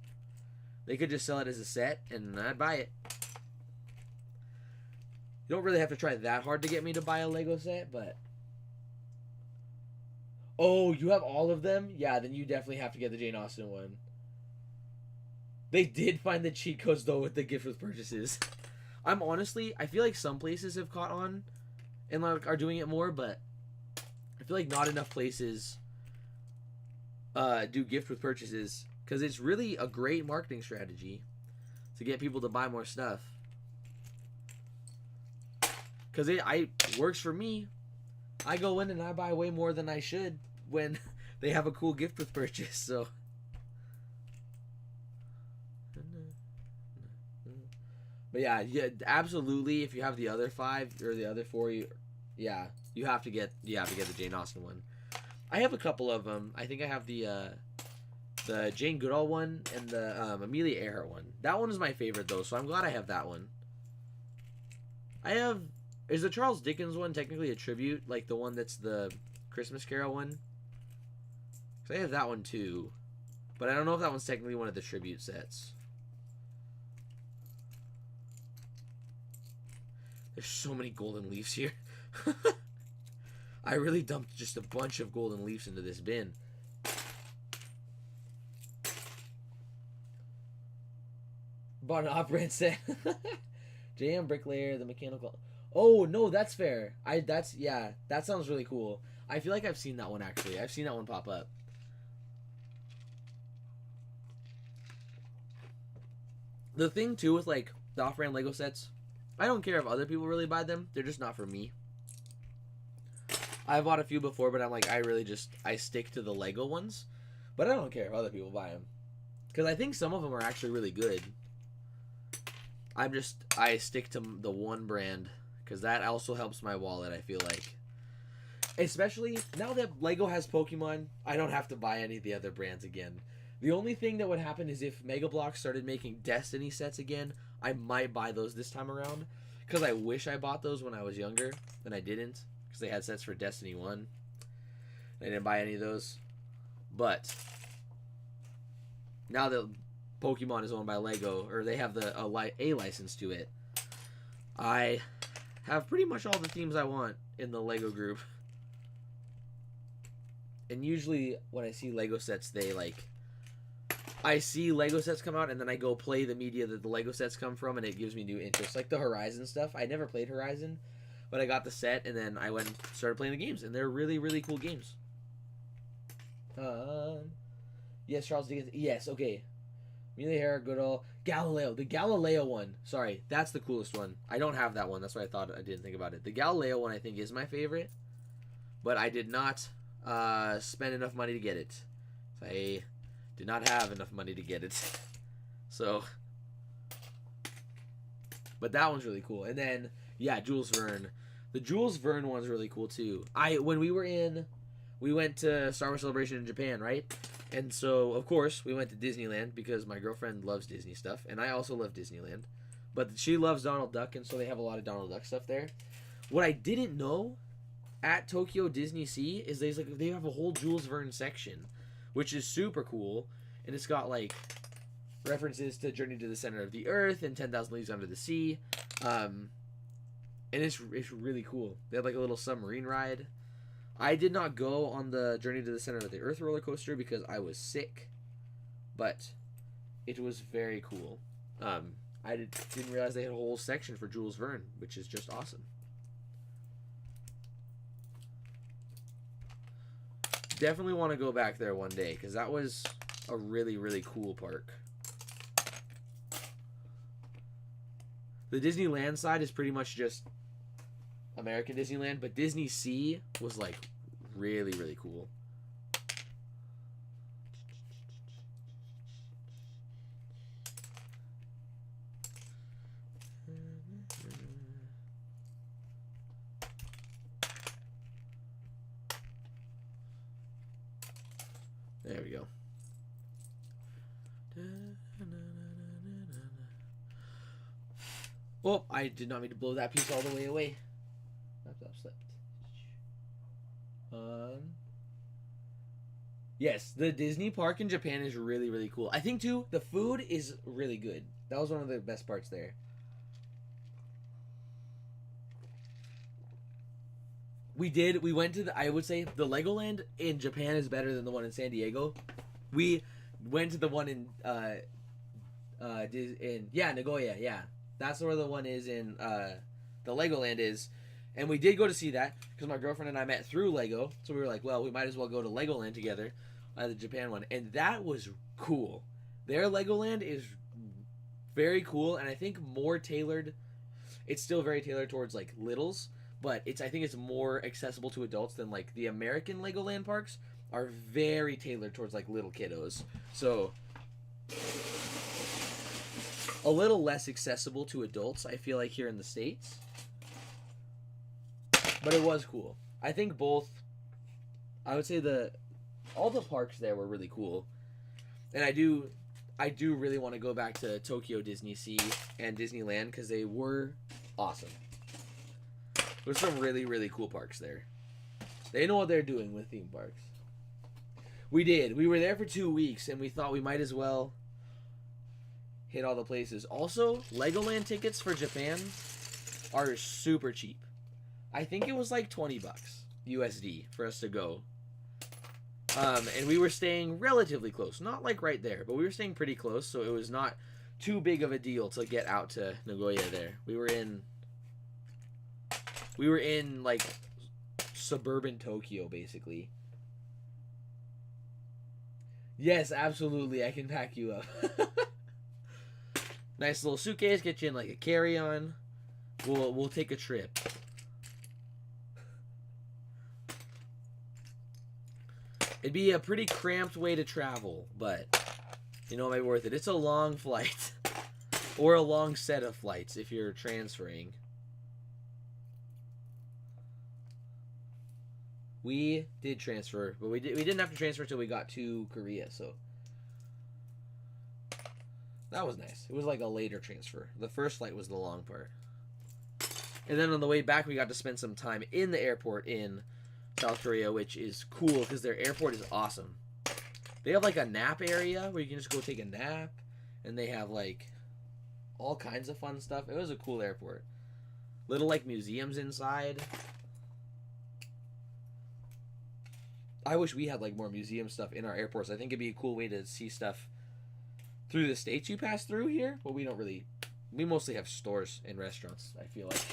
They could just sell it as a set and I'd buy it. You don't really have to try that hard to get me to buy a Lego set, but... Oh, you have all of them? Yeah, then you definitely have to get the Jane Austen one. They did find the cheat codes though with the gift with purchases. I'm honestly, I feel like some places have caught on and like are doing it more, but I feel like not enough places do gift with purchases because it's really a great marketing strategy to get people to buy more stuff. Because it works for me. I go in and I buy way more than I should when they have a cool gift with purchase. So, but yeah, absolutely. If you have the other 5 or the other 4, you have to get the Jane Austen one. I have a couple of them. I think I have the Jane Goodall one and the Amelia Earhart one. That one is my favorite though, so I'm glad I have that one. Is the Charles Dickens one technically a tribute, like the one that's the Christmas Carol one? Because I have that one too, but I don't know if that one's technically one of the tribute sets. There's so many golden leaves here. I really dumped just a bunch of golden leaves into this bin. Bought an off-brand set. JM Bricklayer, the mechanical... Oh, no, that's fair. That sounds really cool. I feel like I've seen that one, actually. I've seen that one pop up. The thing, too, with, like, the off-brand Lego sets, I don't care if other people really buy them. They're just not for me. I've bought a few before, but I'm like, I stick to the Lego ones. But I don't care if other people buy them. Because I think some of them are actually really good. I stick to the one brand. Because that also helps my wallet, I feel like. Especially, now that Lego has Pokemon, I don't have to buy any of the other brands again. The only thing that would happen is if Mega Bloks started making Destiny sets again, I might buy those this time around. Because I wish I bought those when I was younger, and I didn't. Because they had sets for Destiny 1. I didn't buy any of those. But, now that Pokemon is owned by Lego, or they have a license to it, I have pretty much all the themes I want in the Lego group. And usually when I see Lego sets, I see Lego sets come out and then I go play the media that the Lego sets come from and it gives me new interest. Like the Horizon stuff. I never played Horizon, but I got the set and then I went and started playing the games and they're really, really cool games. Yes, Charles Dickens. Yes, okay. Amelia Earhart, Goodall, Galileo. The Galileo one. Sorry, that's the coolest one. I don't have that one. That's why I thought I didn't think about it. The Galileo one I think is my favorite, but I did not spend enough money to get it. I did not have enough money to get it. So, but that one's really cool. And then, yeah, Jules Verne. The Jules Verne one's really cool too. When we went to Star Wars Celebration in Japan, right? And so, of course, we went to Disneyland because my girlfriend loves Disney stuff, and I also love Disneyland. But she loves Donald Duck, and so they have a lot of Donald Duck stuff there. What I didn't know at Tokyo Disney Sea is they have a whole Jules Verne section, which is super cool, and it's got like references to Journey to the Center of the Earth and 10,000 Leagues Under the Sea, and it's really cool. They have like a little submarine ride. I did not go on the Journey to the Center of the Earth roller coaster because I was sick, but it was very cool. I didn't realize they had a whole section for Jules Verne, which is just awesome. Definitely want to go back there one day because that was a really, really cool park. The Disneyland side is pretty much just American Disneyland, but Disney Sea was like really, really cool. There we go. Oh, I did not mean to blow that piece all the way away. Laptop slipped. Yes, the Disney park in Japan is really, really cool. I think, too, the food is really good. That was one of the best parts there. We went to I would say the Legoland in Japan is better than the one in San Diego. We went to the one in Nagoya, yeah. That's where the one is in the Legoland is. And we did go to see that because my girlfriend and I met through Lego. So we were like, well, we might as well go to Legoland together, the Japan one. And that was cool. Their Legoland is very cool, and I think more tailored. It's still very tailored towards like littles, but I think it's more accessible to adults than like the American Legoland parks are very tailored towards like little kiddos. So a little less accessible to adults, I feel like, here in the States. But it was cool. I think both. I would say all the parks there were really cool, and I do really want to go back to Tokyo Disney Sea and Disneyland because they were awesome. There's some really, really cool parks there. They know what they're doing with theme parks. We did. We were there for 2 weeks, and we thought we might as well hit all the places. Also, Legoland tickets for Japan are super cheap. I think it was like $20 USD for us to go. And we were staying relatively close. Not like right there, but we were staying pretty close, so it was not too big of a deal to get out to Nagoya there. We were in like suburban Tokyo, basically. Yes, absolutely. I can pack you up. Nice little suitcase. Get you in like a carry-on. We'll take a trip. It'd be a pretty cramped way to travel, but you know, it might be worth it. It's a long flight, or a long set of flights if you're transferring. We did transfer, but we didn't have to transfer until we got to Korea, so that was nice. It was like a later transfer. The first flight was the long part, and then on the way back, we got to spend some time in the airport in South Korea, which is cool because their airport is awesome. They have like a nap area where you can just go take a nap, and they have like all kinds of fun stuff. It was a cool airport. Little like museums inside. I wish we had like more museum stuff in our airports. I think it'd be a cool way to see stuff through the states you pass through here, but we don't really. We mostly have stores and restaurants, I feel like.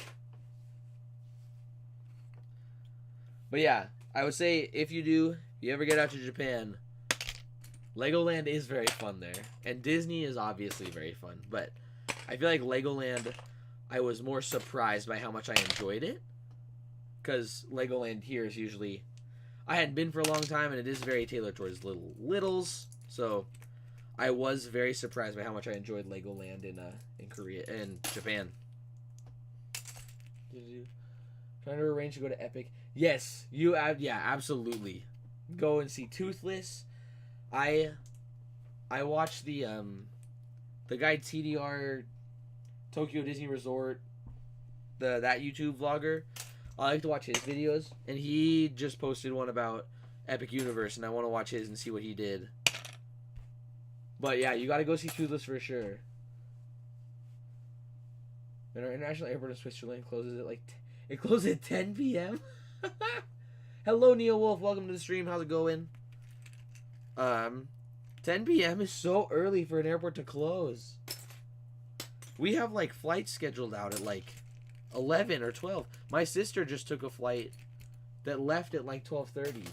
But yeah, I would say if you ever get out to Japan, Legoland is very fun there. And Disney is obviously very fun. But I feel like Legoland, I was more surprised by how much I enjoyed it. Because Legoland here is usually, I hadn't been for a long time, and it is very tailored towards littles. So I was very surprised by how much I enjoyed Legoland in Korea and Japan. Trying to arrange to go to Epic. Yes, yeah, absolutely. Go and see Toothless. I watched the guy TDR Tokyo Disney Resort, that YouTube vlogger. I like to watch his videos, and he just posted one about Epic Universe, and I want to watch his and see what he did. But yeah, you got to go see Toothless for sure. And our international airport in Switzerland closes at it closes at 10 p.m. Hello, Neo Wolf. Welcome to the stream. How's it going? 10 p.m. is so early for an airport to close. We have like flights scheduled out at like 11 or 12. My sister just took a flight that left at like 12:30.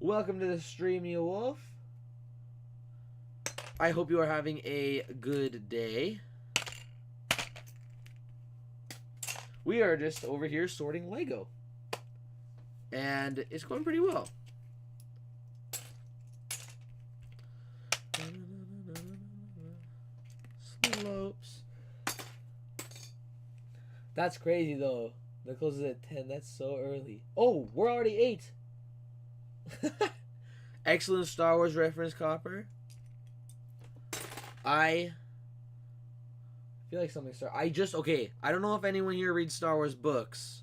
Welcome to the stream, Neo Wolf. I hope you are having a good day. We are just over here sorting Lego. And it's going pretty well. Slopes. That's crazy though. That closes at 10. That's so early. Oh, we're already 8. Excellent Star Wars reference, Copper. I feel like something okay, I don't know if anyone here reads Star Wars books,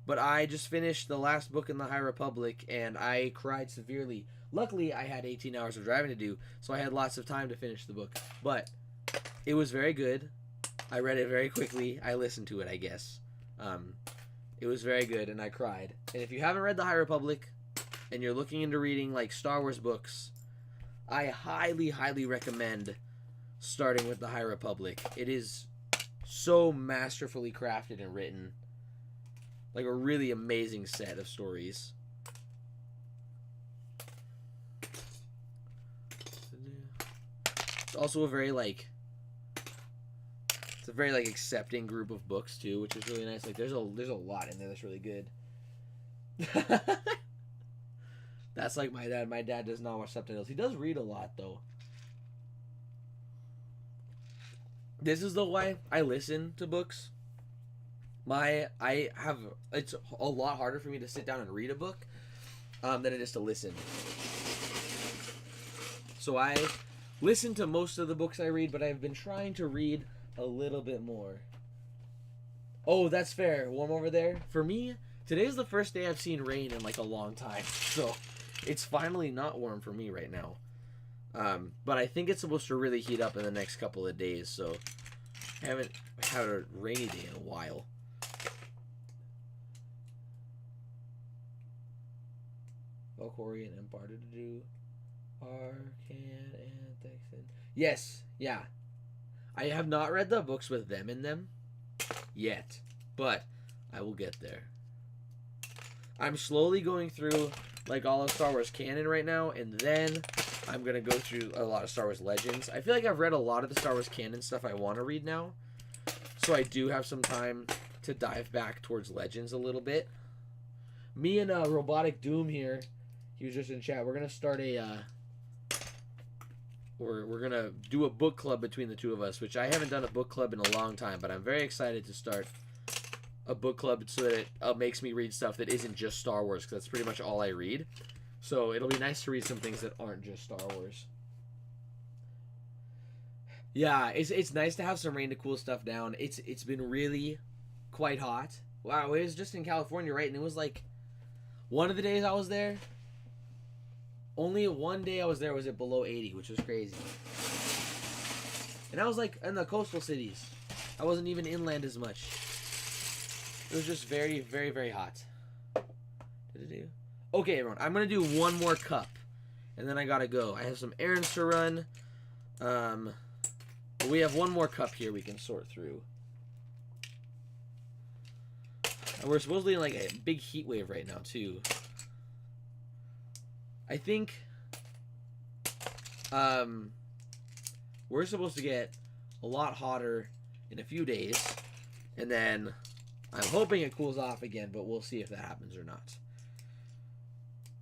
but I just finished the last book in the High Republic, and I cried severely. Luckily, I had 18 hours of driving to do, so I had lots of time to finish the book. But it was very good. I read it very quickly. I listened to it, I guess. It was very good, and I cried. And if you haven't read the High Republic, and you're looking into reading like Star Wars books, I highly, highly recommend starting with the High Republic. It is so masterfully crafted and written. Like a really amazing set of stories. It's also a very like accepting group of books too, which is really nice. Like there's a lot in there that's really good. That's like my dad. My dad does not watch subtitles. He does read a lot though. This is the why I listen to books. It's a lot harder for me to sit down and read a book than it is to listen. So I listen to most of the books I read, but I've been trying to read a little bit more. Oh, that's fair. Warm over there. For me, today's the first day I've seen rain in like a long time. So it's finally not warm for me right now. But I think it's supposed to really heat up in the next couple of days. So I haven't had a rainy day in a while. Valkorian and Barter to do. Arcan and Texan. Yes, yeah. I have not read the books with them in them yet, but I will get there. I'm slowly going through like all of Star Wars canon right now, and then I'm going to go through a lot of Star Wars Legends. I feel like I've read a lot of the Star Wars canon stuff I want to read now, so I do have some time to dive back towards Legends a little bit. Me and Robotic Doom here, he was just in chat. We're going to start a... We're going to do a book club between the two of us, which I haven't done a book club in a long time, but I'm very excited to start a book club so that it makes me read stuff that isn't just Star Wars, because that's pretty much all I read. So it'll be nice to read some things that aren't just Star Wars. Yeah, it's nice to have some rain to cool stuff down. It's been really quite hot. Wow, it was just in California, right? And it was like one of the days I was there. Only one day I was there was it below 80, which was crazy. And I was like in the coastal cities. I wasn't even inland as much. It was just very, very, very hot. Did it do? Okay, everyone. I'm going to do one more cup. And then I got to go. I have some errands to run. We have one more cup here we can sort through. And we're supposedly in like a big heat wave right now, too. I think we're supposed to get a lot hotter in a few days, and then I'm hoping it cools off again, but we'll see if that happens or not.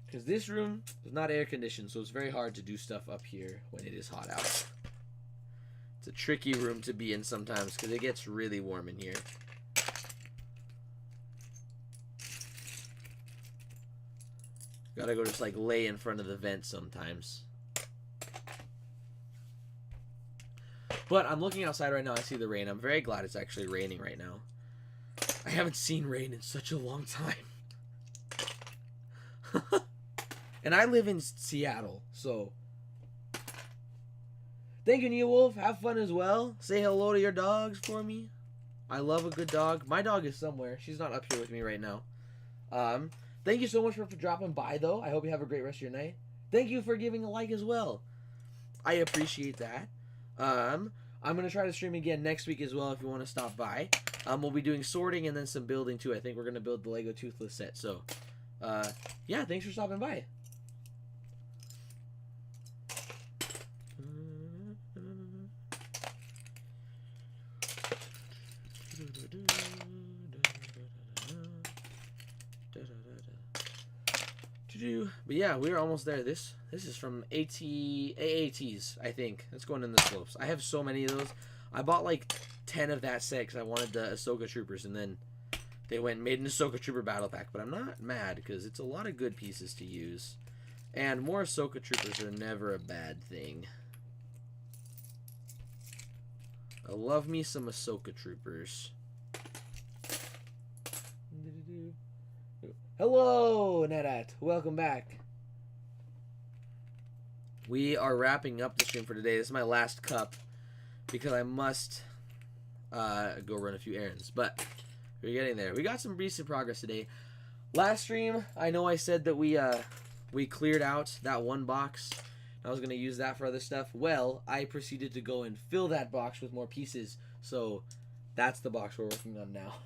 Because this room is not air conditioned, so it's very hard to do stuff up here when it is hot out. It's a tricky room to be in sometimes because it gets really warm in here. Gotta go just like lay in front of the vent sometimes. But I'm looking outside right now. I see the rain. I'm very glad it's actually raining right now. I haven't seen rain in such a long time. And I live in Seattle, so. Thank you, Neo Wolf. Have fun as well. Say hello to your dogs for me. I love a good dog. My dog is somewhere. She's not up here with me right now. Thank you so much for dropping by, though. I hope you have a great rest of your night. Thank you for giving a like as well. I appreciate that. I'm going to try to stream again next week as well if you want to stop by. We'll be doing sorting and then some building, too. I think we're going to build the Lego Toothless set. So, yeah, thanks for stopping by. But yeah, we're almost there. This is from AATs, I think. That's going in the slopes. I have so many of those. I bought like 10 of that set because I wanted the Ahsoka Troopers, and then they went and made an Ahsoka Trooper battle pack. But I'm not mad because it's a lot of good pieces to use. And more Ahsoka Troopers are never a bad thing. I love me some Ahsoka troopers. Hello, Netat. Welcome back. We are wrapping up the stream for today. This is my last cup because I must go run a few errands. But we're getting there. We got some recent progress today. Last stream, I know I said that we cleared out that one box. I was going to use that for other stuff. Well, I proceeded to go and fill that box with more pieces. So that's the box we're working on now.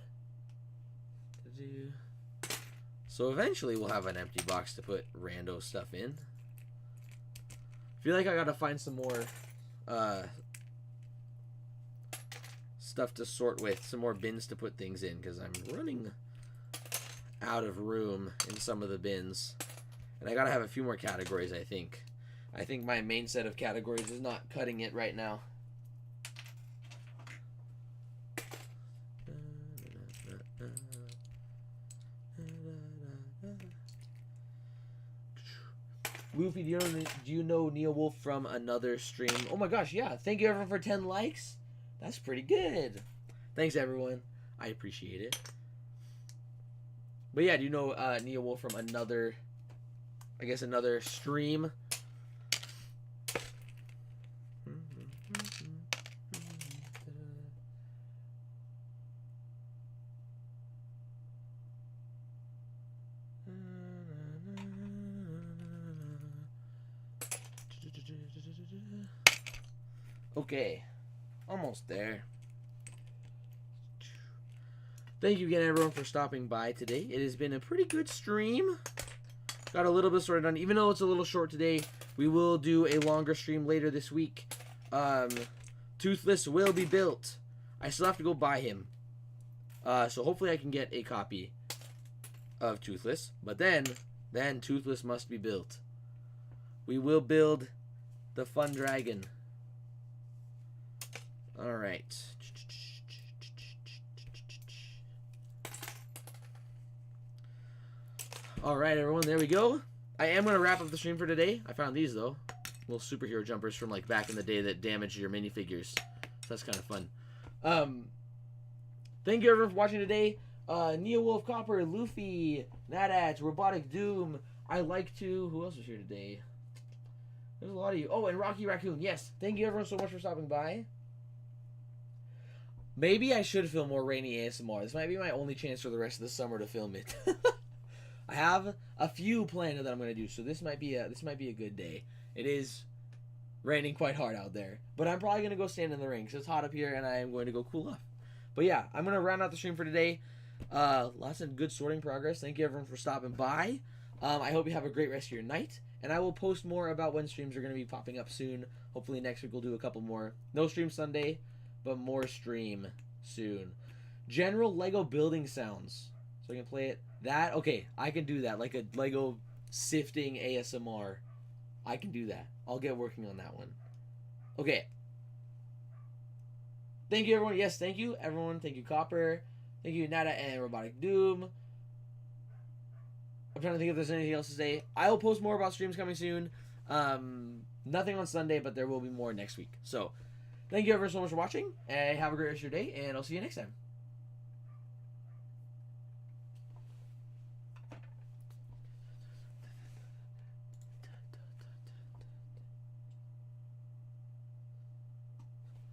So eventually we'll have an empty box to put rando stuff in. I feel like I gotta find some more stuff to sort with, some more bins to put things in, because I'm running out of room in some of the bins. And I gotta have a few more categories, I think. I think my main set of categories is not cutting it right now. Luffy, do you know Neo Wolf from another stream? Oh my gosh, yeah. Thank you everyone for 10 likes. That's pretty good. Thanks everyone. I appreciate it. But yeah, do you know Neo Wolf from another, I guess another stream? Okay, almost there. Thank you again, everyone, for stopping by today. It has been a pretty good stream. Got a little bit sorted on. Even though it's a little short today, we will do a longer stream later this week. Toothless will be built. I still have to go buy him. So hopefully I can get a copy of Toothless. But then Toothless must be built. We will build the fun dragon. Alright. Alright, everyone, there we go. I am going to wrap up the stream for today. I found these, though. Little superhero jumpers from, like, back in the day that damaged your minifigures. So that's kind of fun. Thank you, everyone, for watching today. Neo Wolf, Copper, Luffy, Nadat, Robotic Doom, I Like To. Who else was here today? There's a lot of you. Oh, and Rocky Raccoon. Yes. Thank you, everyone, so much for stopping by. Maybe I should film more rainy ASMR. This might be my only chance for the rest of the summer to film it. I have a few planned that I'm going to do, so this might be a good day. It is raining quite hard out there, but I'm probably going to go stand in the rain because it's hot up here, and I am going to go cool off. But yeah, I'm going to round out the stream for today. Lots of good sorting progress. Thank you, everyone, for stopping by. I hope you have a great rest of your night, and I will post more about when streams are going to be popping up soon. Hopefully next week we'll do a couple more. No stream Sunday, but more stream soon. General Lego building sounds. So I can play it. That, okay, I can do that. Like a Lego sifting ASMR. I can do that. I'll get working on that one. Okay. Thank you, everyone. Yes, thank you, everyone. Thank you, Copper. Thank you, Nada and Robotic Doom. I'm trying to think if there's anything else to say. I will post more about streams coming soon. Nothing on Sunday, but there will be more next week. So, thank you everyone so much for watching, and have a great rest of your day, and I'll see you next time.